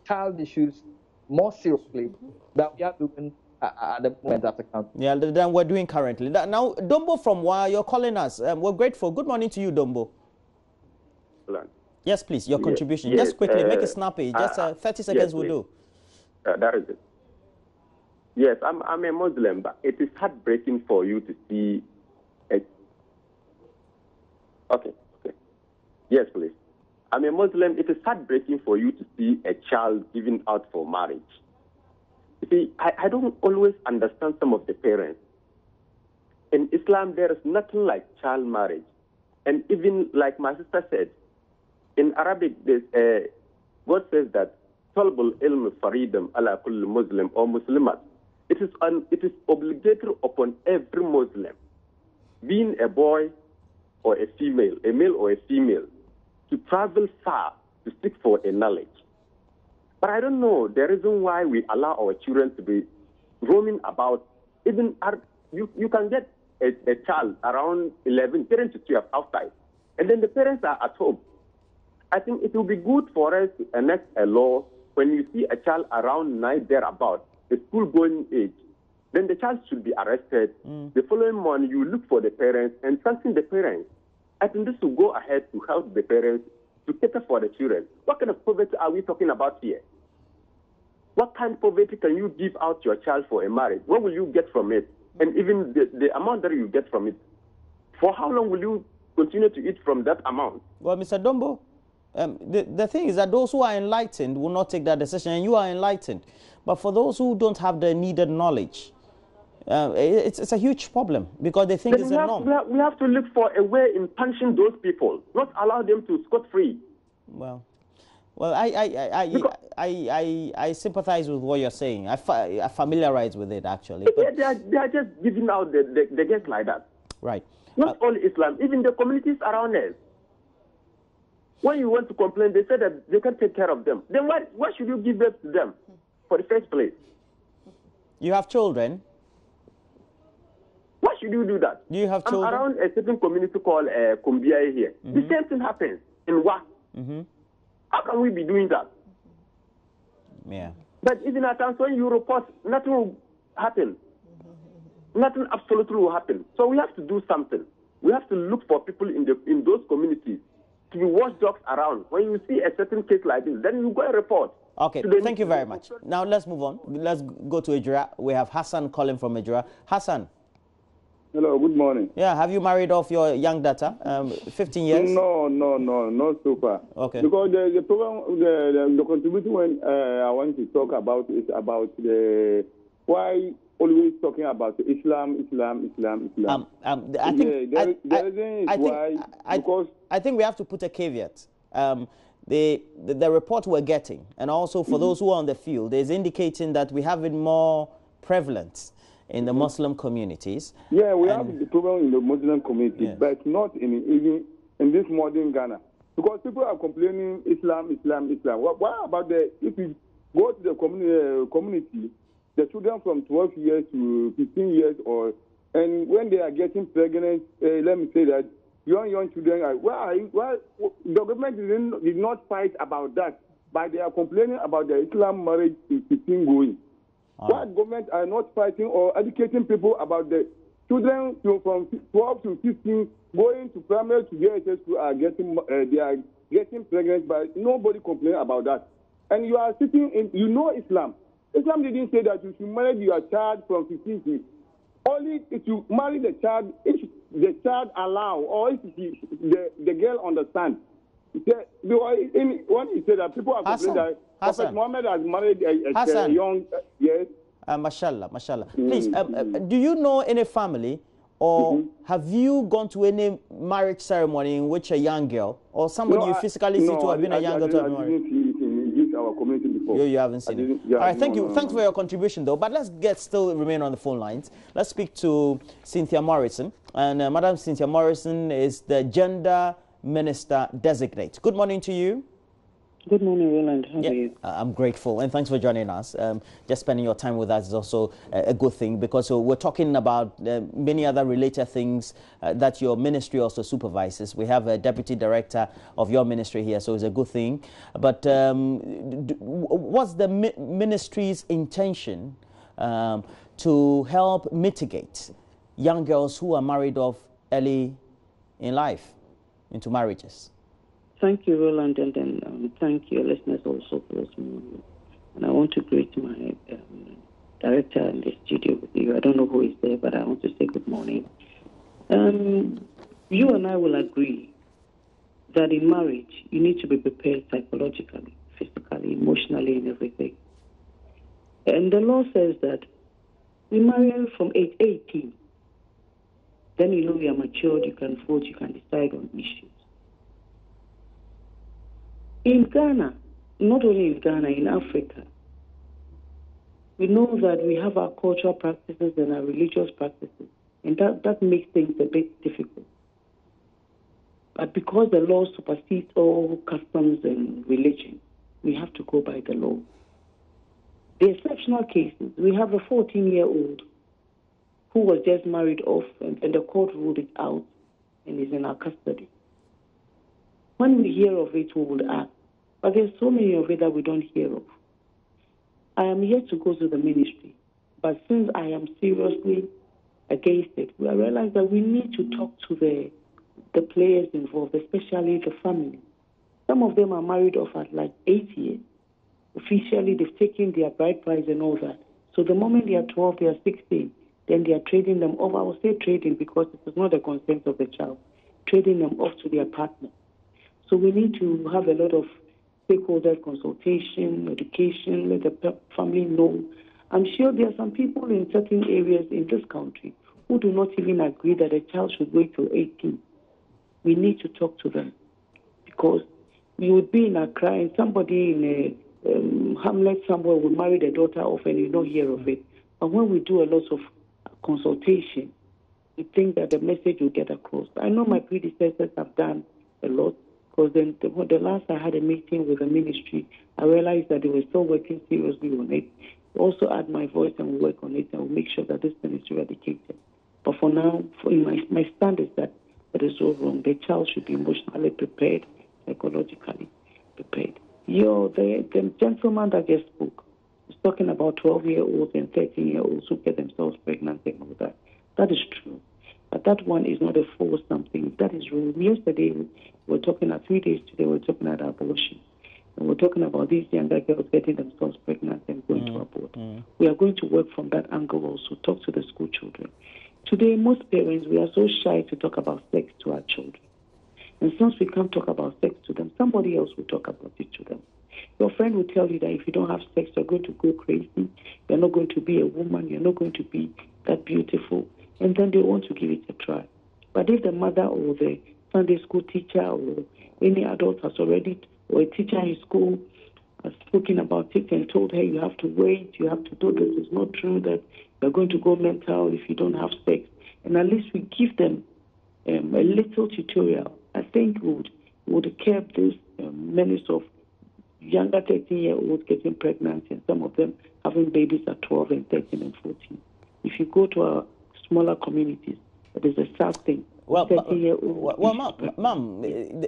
child issues more seriously than we are doing at the moment as a country. Yeah, than we're doing currently. Now, Dombo from Wa, you're calling us. We're grateful. Good morning to you, Dombo. Yes, please, your contribution. Yes, just quickly, make it snappy. Just 30 seconds will do. That is it. Yes, I'm a Muslim, but it is heartbreaking for you to see Okay. Yes, please. I'm a Muslim. It is heartbreaking for you to see a child given out for marriage. You see, I don't always understand some of the parents. In Islam, there is nothing like child marriage. And even like my sister said, in Arabic, God says that Talbul ilm faridam ala kulli Muslim or Muslimat. It is obligatory upon every Muslim, being a boy or a female, a male or a female, to travel far to seek for a knowledge. But I don't know the reason why we allow our children to be roaming about. Even you can get a child around 11, 10 to 12 outside, and then the parents are at home. I think it will be good for us to enact a law when you see a child around 9 thereabout, the school-going age, then the child should be arrested. The following morning, you look for the parents and sanction the parents. I think this will go ahead to help the parents to cater for the children. What kind of poverty are we talking about here? What kind of poverty can you give out your child for a marriage? What will you get from it? And even the amount that you get from it, for how long will you continue to eat from that amount? Well, Mr. Dombo, the thing is that those who are enlightened will not take that decision, and you are enlightened. But for those who don't have the needed knowledge, it's a huge problem because they think it's a norm. We have to look for a way in punishing those people, not allow them to scot-free. Well, I sympathize with what you're saying. I familiarize with it, actually. But they are just giving out the guests like that. Right. Not only Islam, even the communities around us. When you want to complain, they say that they can take care of them. Then why should you give birth to them for the first place? You have children? Why should you do that? Do you have children? I'm around a certain community called Kumbia here. The same thing happens in Wa. How can we be doing that? Yeah. But even at times when you report, nothing will happen. Nothing absolutely will happen. So we have to do something. We have to look for people in those communities to be watchdogs around. When you see a certain case like this, then you go and report. Okay, thank you very much. Now let's move on. Let's go to Ejura. We have Hassan calling from Ejura. Hassan. Hello, good morning. Yeah, have you married off your young daughter? 15 years? No, not so far. Okay. Because the problem, the contribution when I want to talk about is about the why always talking about Islam. I think we have to put a caveat. The report we're getting, and also for those who are on the field, is indicating that we have it more prevalent in the Muslim communities. Yeah, we have the problem in the Muslim community, but not even in this modern Ghana. Because people are complaining Islam. What about if you go to the community, the children from 12 years to 15 years and when they are getting pregnant, let me say that young children are, why the government did not fight about that, but they are complaining about the Islam marriage in 15 going. Why government are not fighting or educating people about the children from 12 to 15 going to primary to JSS school are getting pregnant, but nobody complain about that. And you are sitting in, Islam. Islam didn't say that you should marry your child from 15 to only if you marry the child, if the child allow or if the girl understand. When he said that people are complaining that Prophet Muhammad has married a young, yes. Mashallah. Please, do you know any family or have you gone to any marriage ceremony in which a young girl or somebody you physically see to have been a young girl to have been married? I didn't see it in our community before. You haven't seen it. Yeah, all right, thank you. Thanks for your contribution, though. But let's still remain on the phone lines. Let's speak to Cynthia Morrison. And Madam Cynthia Morrison is the Gender Minister Designate. Good morning to you. Good morning, Roland. How are you? I'm grateful, and thanks for joining us. Just spending your time with us is also a good thing, because we're talking about many other related things that your ministry also supervises. We have a deputy director of your ministry here, so it's a good thing. But what's the ministry's intention to help mitigate young girls who are married off early in life into marriages? Thank you, Roland, and then thank your listeners also for this morning. And I want to greet my director in the studio with you. I don't know who is there, but I want to say good morning. You and I will agree that in marriage, you need to be prepared psychologically, physically, emotionally, and everything. And the law says that we marry from age 18. Then you are matured, you can vote, you can decide on issues. In Ghana, not only in Ghana, in Africa, we know that we have our cultural practices and our religious practices, and that makes things a bit difficult. But because the law supersedes all customs and religion, we have to go by the law. The exceptional cases, we have a 14-year-old who was just married off, and the court ruled it out and is in our custody. When we hear of it, we will act. But there's so many of it that we don't hear of. I am yet to go to the ministry, but since I am seriously against it, we realize that we need to talk to the players involved, especially the family. Some of them are married off at like 8 years. Officially, they've taken their bride price and all that. So the moment they are 12, they are 16, then they are trading them off. I will say trading because it is not the consent of the child. Trading them off to their partner. So we need to have a lot of stakeholder consultation, education, let the family know. I'm sure there are some people in certain areas in this country who do not even agree that a child should wait till 18. We need to talk to them, because you would be in Accra and somebody in a hamlet somewhere would marry the daughter off and you don't hear of it. But when we do a lot of consultation, we think that the message will get across. I know my predecessors have done a lot. Because then the last I had a meeting with the ministry, I realized that they were still working seriously on it. Also add my voice and work on it and we'll make sure that this thing is eradicated. But for now, my stand is that it is all wrong. The child should be emotionally prepared, psychologically prepared. The gentleman that just spoke was talking about 12-year-olds and 13-year-olds who get themselves pregnant and all that. That is true. But that one is not a forced something. That is wrong. Yesterday, we were talking 3 days today, we were talking about abortion. And we're talking about these younger girls getting themselves pregnant and going to abort. We are going to work from that angle also, talk to the school children. Today, most parents, we are so shy to talk about sex to our children. And since we can't talk about sex to them, somebody else will talk about it to them. Your friend will tell you that if you don't have sex, you're going to go crazy. You're not going to be a woman. You're not going to be that beautiful. And then they want to give it a try. But if the mother or the Sunday school teacher or any adult has already, or a teacher in school has spoken about it and told her you have to wait, you have to do this, it's not true that you're going to go mental if you don't have sex. And at least we give them a little tutorial. I think we would curb this menace of younger 13-year-olds getting pregnant and some of them having babies at 12 and 13 and 14. If you go to our smaller communities, it is a sad thing. Well, ma'am,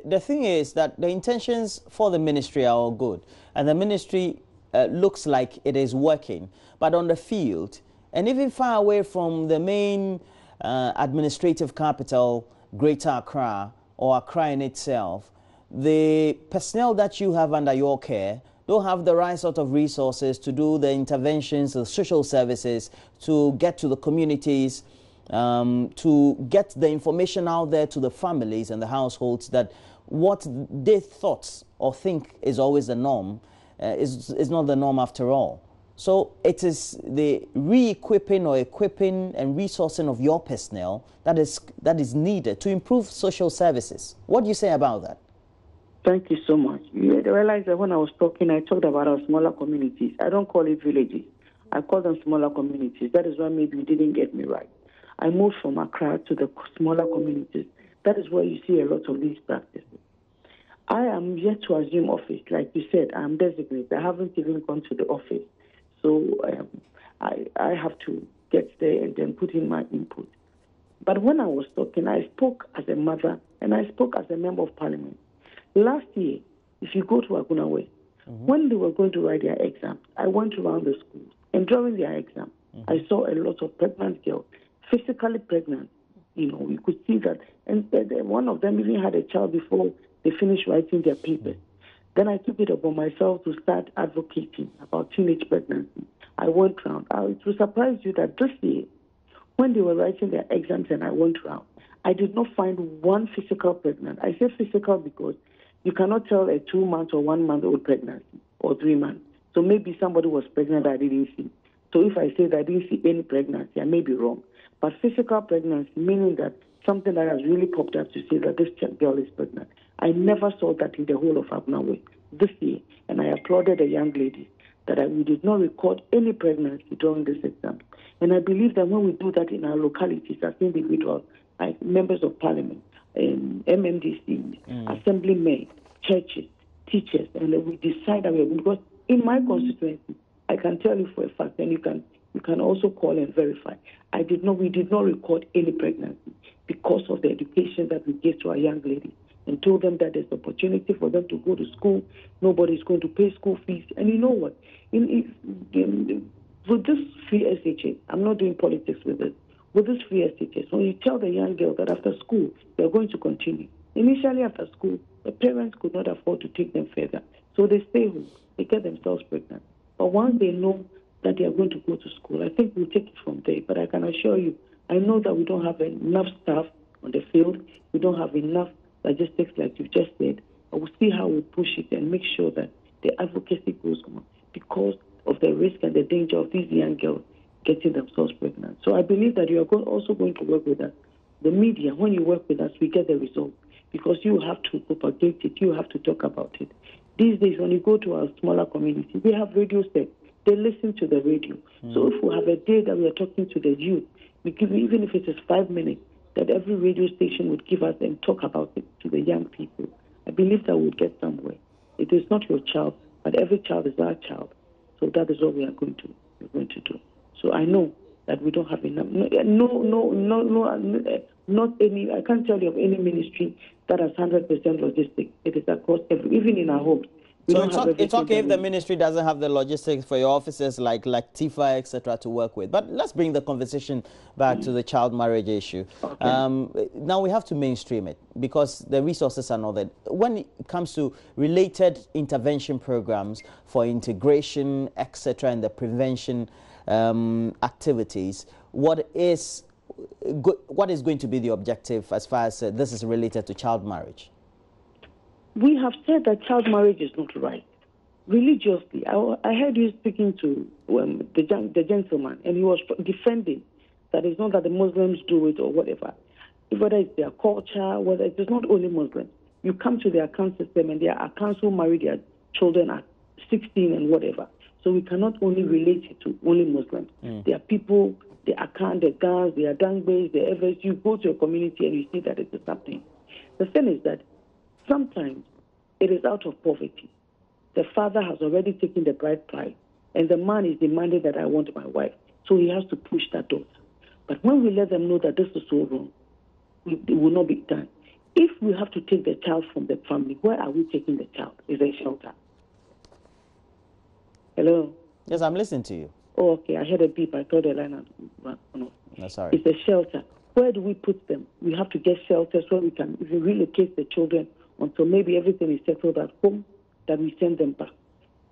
the thing is that the intentions for the ministry are all good, and the ministry looks like it is working, but on the field, and even far away from the main administrative capital, Greater Accra, or Accra in itself, the personnel that you have under your care don't have the right sort of resources to do the interventions, the social services, to get to the communities, to get the information out there to the families and the households that what they thought or think is always the norm is not the norm after all. So it is the re-equipping or equipping and resourcing of your personnel that is needed to improve social services. What do you say about that? Thank you so much. You realize that when I was talking, I talked about our smaller communities. I don't call it villages. I call them smaller communities. That is why maybe you didn't get me right. I moved from Accra to the smaller communities. That is where you see a lot of these practices. I am yet to assume office. Like you said, I'm designated. I haven't even gone to the office. So I have to get there and then put in my input. But when I was talking, I spoke as a mother and I spoke as a member of parliament. Last year, if you go to Aguna West, when they were going to write their exams, I went around the schools. And during their exam, I saw a lot of pregnant girls, physically pregnant. You know, you could see that. And one of them even had a child before they finished writing their papers. Then I took it upon myself to start advocating about teenage pregnancy. I went around. It will surprise you that this year, when they were writing their exams and I went around, I did not find one physical pregnant. I say physical because you cannot tell a 2-month or 1-month-old pregnancy or 3 months. So maybe somebody was pregnant that I didn't see. So if I say that I didn't see any pregnancy, I may be wrong. But physical pregnancy, meaning that something that has really popped up to say that this girl is pregnant. I never saw that in the whole of Abnawe this year. And I applauded the young ladies that we did not record any pregnancy during this exam. And I believe that when we do that in our localities as individuals, like members of parliament, MMDCs, assemblymen, churches, teachers, and then we decide that because in my constituency, I can tell you for a fact, and you can also call and verify. We did not record any pregnancy because of the education that we gave to our young ladies and told them that there's opportunity for them to go to school. Nobody's going to pay school fees. And you know what? With this free SHA, I'm not doing politics with it. With this free SHS, when you tell the young girl that after school, they're going to continue. Initially after school, the parents could not afford to take them further. So they stay home. They get themselves pregnant. But once they know that they are going to go to school, I think we'll take it from there. But I can assure you, I know that we don't have enough staff on the field. We don't have enough logistics like you just said. But we'll see how we push it and make sure that the advocacy goes on because of the risk and the danger of these young girls getting themselves pregnant. So I believe that you are also going to work with us. The media, when you work with us, we get the result because you have to propagate it. You have to talk about it. These days, when you go to our smaller community, we have radio sets. They listen to the radio. So if we have a day that we are talking to the youth, we give, even if it is 5 minutes, that every radio station would give us and talk about it to the young people. I believe that we'll get somewhere. It is not your child, but every child is our child. So that is what we're going to do. So I know that we don't have enough. Not any. I can't tell you of any ministry that has 100% logistics. It is across even in our homes. So it's okay if the ministry doesn't have the logistics for your offices like TIFA, etc., to work with. But let's bring the conversation back to the child marriage issue. Okay. Now we have to mainstream it because the resources are not there. When it comes to related intervention programs for integration, etc., and the prevention activities, what is going to be the objective as far as this is related to child marriage? We have said that child marriage is not right. Religiously, I heard you speaking to the gentleman, and he was defending that it's not that the Muslims do it or whatever. Whether it's their culture, whether it is not only Muslims. You come to their account system, and their accounts who marry their children at 16 and whatever. So we cannot only relate it to only Muslims. There are people, the account, the guns, the Adangbes, the Evers. You go to a community and you see that it is happening. The thing is that Sometimes it is out of poverty. The father has already taken the bride price, and the man is demanding that I want my wife. So he has to push that daughter. But when we let them know that this is so wrong, it will not be done. If we have to take the child from the family, where are we taking the child? Is a shelter? Hello? Yes, I'm listening to you. Oh, okay. I heard a beep. I thought the line had run off. No, sorry. It's a shelter. Where do we put them? We have to get shelters where we can relocate the children until maybe everything is settled at home, that we send them back.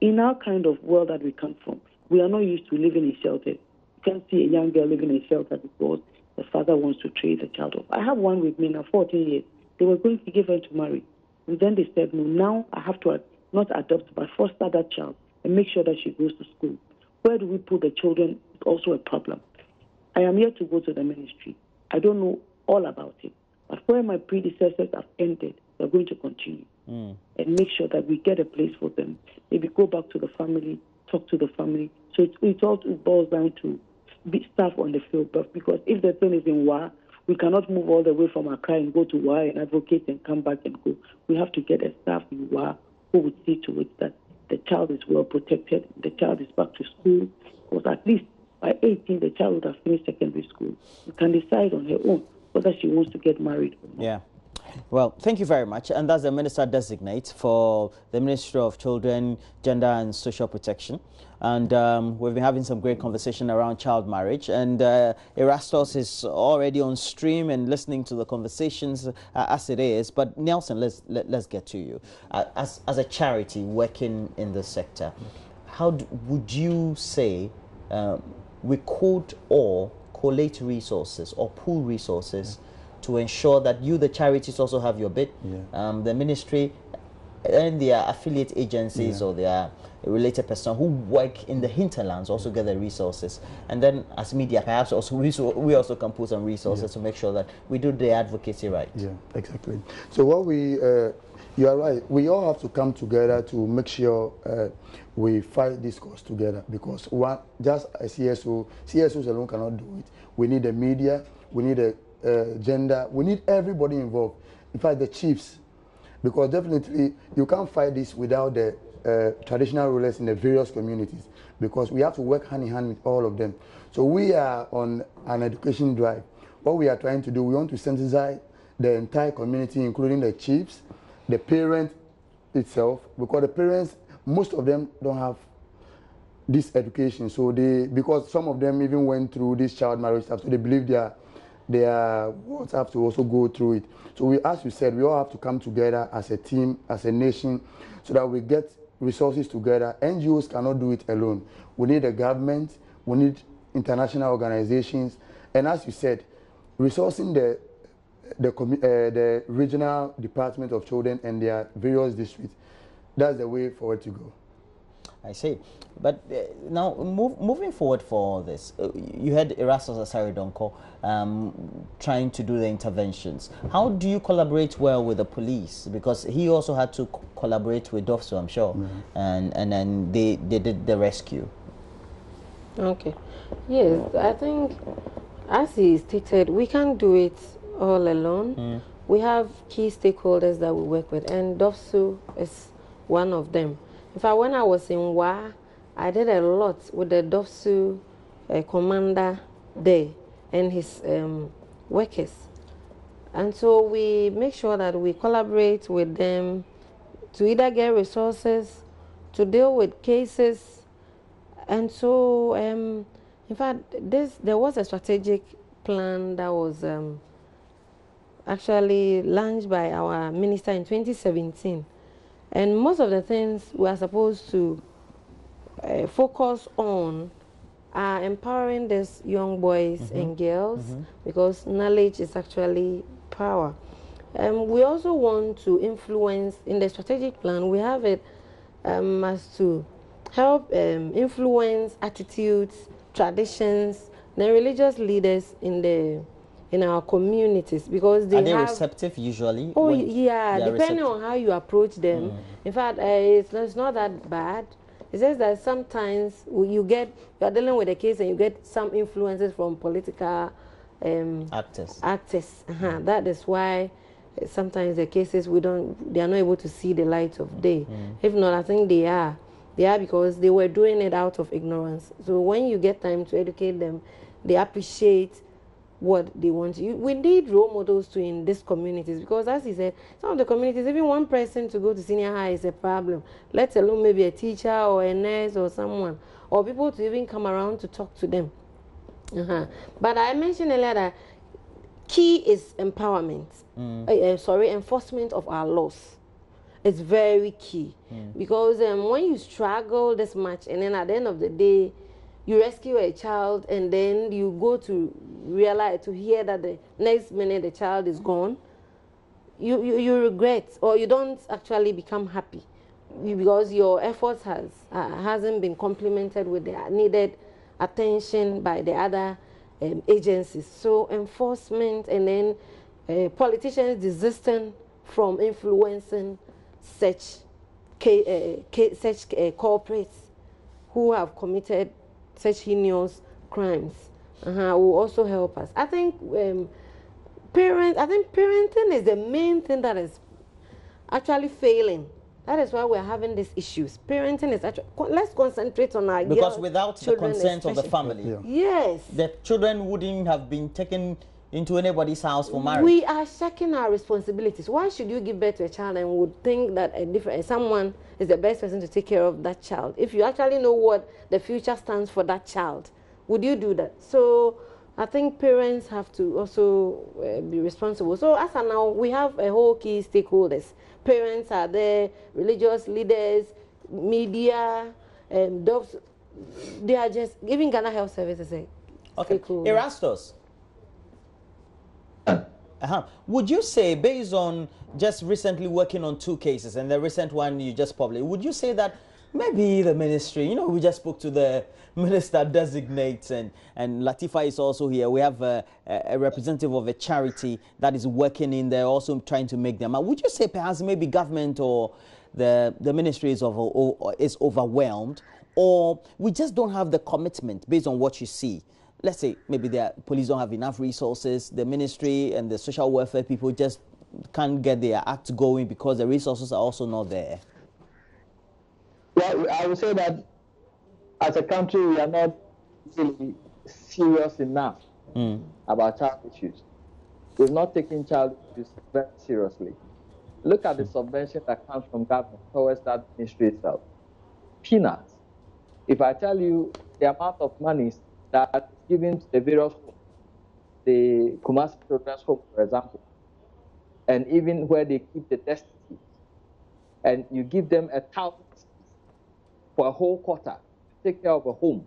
In our kind of world that we come from, we are not used to living in shelters. You can't see a young girl living in a shelter because the father wants to trade the child off. I have one with me now, 14 years. They were going to give her to marry. And then they said, no, now I have to not adopt, but foster that child and make sure that she goes to school. Where do we put the children? It's also a problem. I am here to go to the ministry. I don't know all about it. But where my predecessors have ended, we're going to continue and make sure that we get a place for them. Maybe go back to the family, talk to the family. So it all boils down to be staff on the field. But because if the thing is in Wa, we cannot move all the way from Accra and go to Wa and advocate and come back and go. We have to get a staff in Wa who would see to it that the child is well protected, the child is back to school, because at least by 18, the child would have finished secondary school. She can decide on her own whether she wants to get married or not. Yeah. Well, thank you very much. And that's the Minister Designate for the Ministry of Children, Gender and Social Protection. And we've been having some great conversation around child marriage. And Erastus is already on stream and listening to the conversations as it is. But Nelson, let's get to you. As a charity working in the sector, how would you say we could all collate resources or pool resources to ensure that you, the charities, also have your bit, the ministry and their affiliate agencies or their related personnel who work in the hinterlands also get the resources, and then as media perhaps also we also can put some resources to make sure that we do the advocacy right. Yeah, exactly. So what we you are right, we all have to come together to make sure we fight this cause together, because just a CSOs alone cannot do it. We need the media, we need the gender, we need everybody involved. In fact, the chiefs, because definitely you can't fight this without the traditional rulers in the various communities, because we have to work hand in hand with all of them. So we are on an education drive. What we are trying to do, we want to sensitize the entire community, including the chiefs, the parent itself, because the parents, most of them don't have this education. So because some of them even went through this child marriage stuff, so they believe their wards have to also go through it. So as you said, we all have to come together as a team, as a nation, so that we get resources together. NGOs cannot do it alone. We need the government, we need international organizations, and as you said, resourcing the regional department of children and their various districts. That's the way forward to go. I see. But now, moving forward for this, you had Erastus Asaridonko trying to do the interventions. How do you collaborate well with the police? Because he also had to collaborate with DOFSO, I'm sure, and then they did the rescue. Okay. Yes, I think, as he stated, we can't do it all alone. We have key stakeholders that we work with, and DOFSO is one of them. In fact, when I was in Wa, I did a lot with the DOFSO commander there and his workers. And so we make sure that we collaborate with them to either get resources, to deal with cases. And so, in fact, there was a strategic plan that was actually launched by our minister in 2017. And most of the things we are supposed to focus on are empowering these young boys and girls, because knowledge is actually power. We also want to influence, in the strategic plan, we have it as to help influence attitudes, traditions, the religious leaders in our communities, because they are they receptive usually? Oh yeah, depending on how you approach them. In fact, it's not that bad. It's just that sometimes you're dealing with a case and you get some influences from political actors. That is why sometimes the cases they are not able to see the light of day. If not, I think they are. They are because they were doing it out of ignorance. So when you get time to educate them, they appreciate what they want. We need role models too in these communities, because as he said, some of the communities, even one person to go to senior high is a problem, let alone maybe a teacher or a nurse or someone, or people to even come around to talk to them. But I mentioned earlier that key is empowerment, enforcement of our laws. It's very key, because when you struggle this much and then at the end of the day you rescue a child and then you go to realize, to hear that the next minute the child is gone, you regret, or you don't actually become happy because your efforts hasn't been complemented with the needed attention by the other agencies. So enforcement, and then politicians desisting from influencing such corporates who have committed such heinous crimes will also help us. I think parenting is the main thing that is actually failing. That is why we're having these issues. Parenting is actually, let's concentrate on our because without the consent of the family, yes, the children wouldn't have been taken into anybody's house for marriage. We are checking our responsibilities. Why should you give birth to a child and would think that someone is the best person to take care of that child? If you actually know what the future stands for that child, would you do that? So I think parents have to also be responsible. So as of now, we have a whole key stakeholders. Parents are there, religious leaders, media, they are just giving Ghana Health Services Erastus. Would you say, based on just recently working on 2 cases and the recent one you just published, would you say that maybe the ministry, we just spoke to the minister designates, and Latifa is also here. We have a representative of a charity that is working in there, also trying to make them. Would you say perhaps maybe government or the ministry is overwhelmed, or we just don't have the commitment based on what you see? Let's say maybe the police don't have enough resources, the ministry and the social welfare people just can't get their act going because the resources are also not there. Well, I would say that as a country, we are not really serious enough about child issues. We've not taken child issues very seriously. Look at the subvention that comes from government towards that ministry itself. Peanuts. If I tell you the amount of money that is given to the various homes, the Kumasi Children's Home, for example, and even where they keep the destitute, and you give them 1,000 for a whole quarter to take care of a home,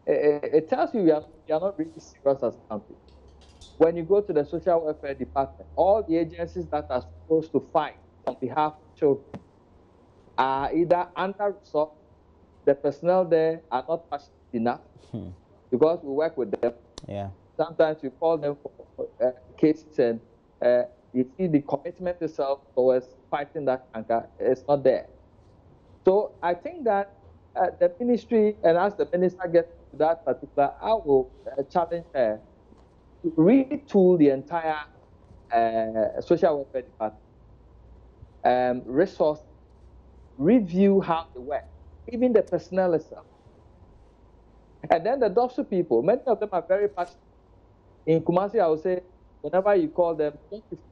it tells you we are not really serious as a country. When you go to the social welfare department, all the agencies that are supposed to fight on behalf of children are either under-resourced, the personnel there are not passionate enough, because we work with them. Sometimes we call them for cases, and you see the commitment itself towards fighting that cancer is not there. So I think that the ministry, and as the minister gets to that particular, I will challenge her to retool the entire social welfare department, resource, review how they work, even the personnel itself. And then the DOPSU people, many of them are very passionate. In Kumasi, I would say, whenever you call them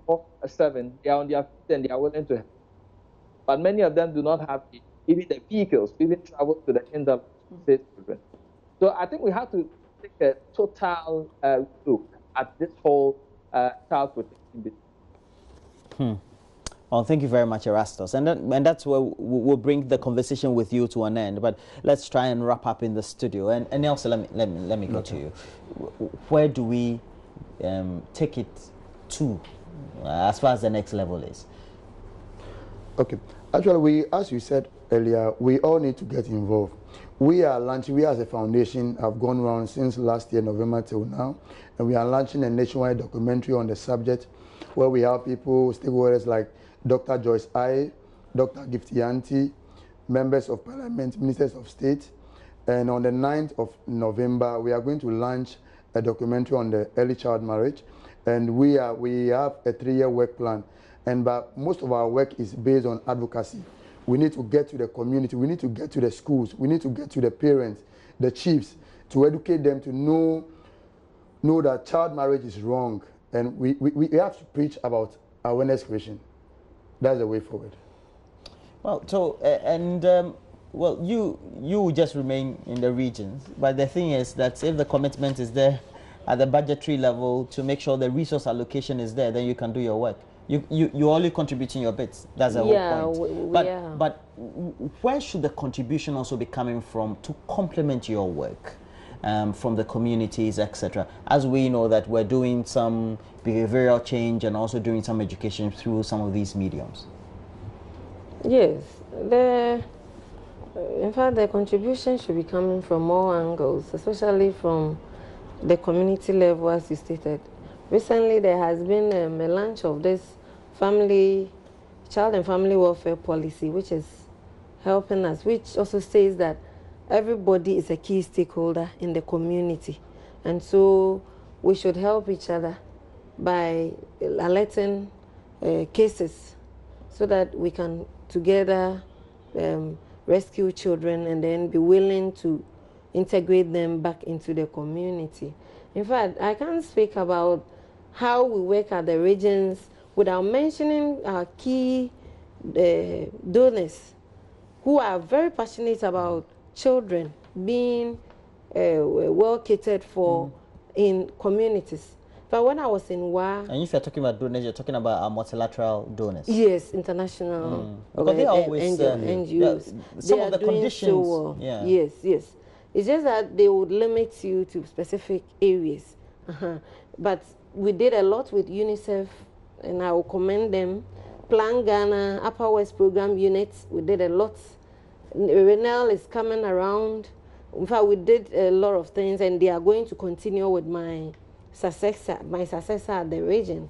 24/7, they are on their feet and they are willing to help. But many of them do not have even the vehicles to even travel to the kingdom to save children. So I think we have to take a total look at this whole child protection business. Well, thank you very much, Erastus. And that's where we'll bring the conversation with you to an end. But let's try and wrap up in the studio. And Nelson, let me go to you. Where do we take it to as far as the next level is? Okay. Actually, as you said earlier, we all need to get involved. We as a foundation have gone around since last year, November till now, and we are launching a nationwide documentary on the subject where we have people, stakeholders like Dr. Joyce I, Dr. Gifty, members of parliament, ministers of state, and on the 9th of November, we are going to launch a documentary on the early child marriage, and we have a 3-year work plan, but most of our work is based on advocacy. We need to get to the community, we need to get to the schools, we need to get to the parents, the chiefs, to educate them to know that child marriage is wrong, and we have to preach about awareness creation. That's the way forward. Well, so well, you just remain in the regions, but the thing is that if the commitment is there at the budgetary level to make sure the resource allocation is there, then you can do your work. You're only contributing your bits. That's the whole point. But where should the contribution also be coming from to complement your work? From the communities, etc. As we know that we're doing some behavioral change and also doing some education through some of these mediums. Yes, in fact, the contribution should be coming from all angles, especially from the community level, as you stated. Recently, there has been a launch of this child and family welfare policy, which is helping us, which also says that everybody is a key stakeholder in the community. And so we should help each other by alerting cases so that we can together rescue children and then be willing to integrate them back into the community. In fact, I can't speak about how we work at the regions without mentioning our key donors who are very passionate about children being well catered for in communities. But when I was in WA... And if you're talking about donors, you're talking about our multilateral donors. Yes, international because they always... NGOs. Some of the conditions... So well. Yes, yes. It's just that they would limit you to specific areas. But we did a lot with UNICEF, and I will commend them. Plan Ghana, Upper West Program Units, we did a lot. Renel is coming around. In fact, we did a lot of things, and they are going to continue with my successor at the region.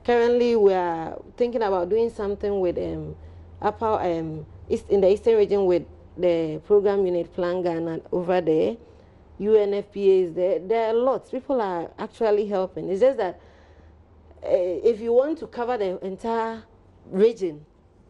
Currently, we are thinking about doing something with in the Eastern region with the program unit Plan Ghana over there. UNFPA is there. There are lots. People are actually helping. It's just that if you want to cover the entire region,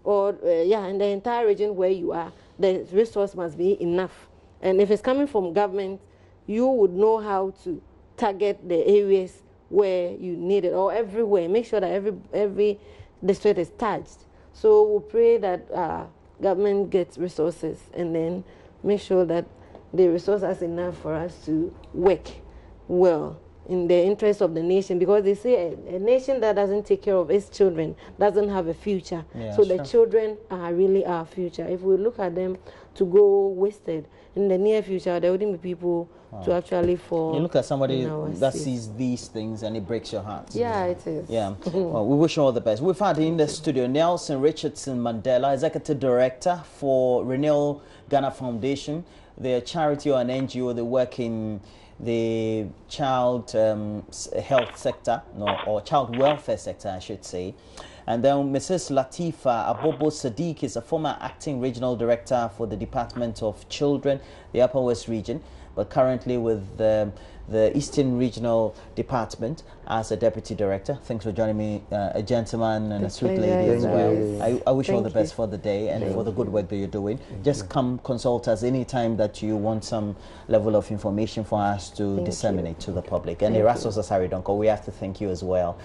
or in the entire region where you are, the resource must be enough. And if it's coming from government, you would know how to target the areas where you need it, or everywhere. Make sure that every district is touched. So we pray that government gets resources, and then make sure that the resource has enough for us to work well in the interest of the nation, because they say a nation that doesn't take care of its children doesn't have a future. Yeah, so the children are really our future. If we look at them to go wasted in the near future, there wouldn't be people to actually fall. You look at somebody that sees these things and it breaks your heart. Yeah, it is. Yeah. Well, we wish you all the best. We've had in the studio Nelson Richardson Mandela, Executive Director for Renewal Ghana Foundation. They're a charity or an NGO. They work in the child health sector, or child welfare sector, I should say. And then Mrs. Latifa Abobo Sadiq is a former acting regional director for the Department of Children, the Upper West region, but currently with the Eastern Regional Department as a deputy director. Thanks for joining me, a gentleman and a sweet lady as well. I wish you all the best for the day and for the good work that you're doing. Just come consult us anytime that you want some level of information for us to disseminate to the public. And Erasmus Asari Donko, we have to thank you as well.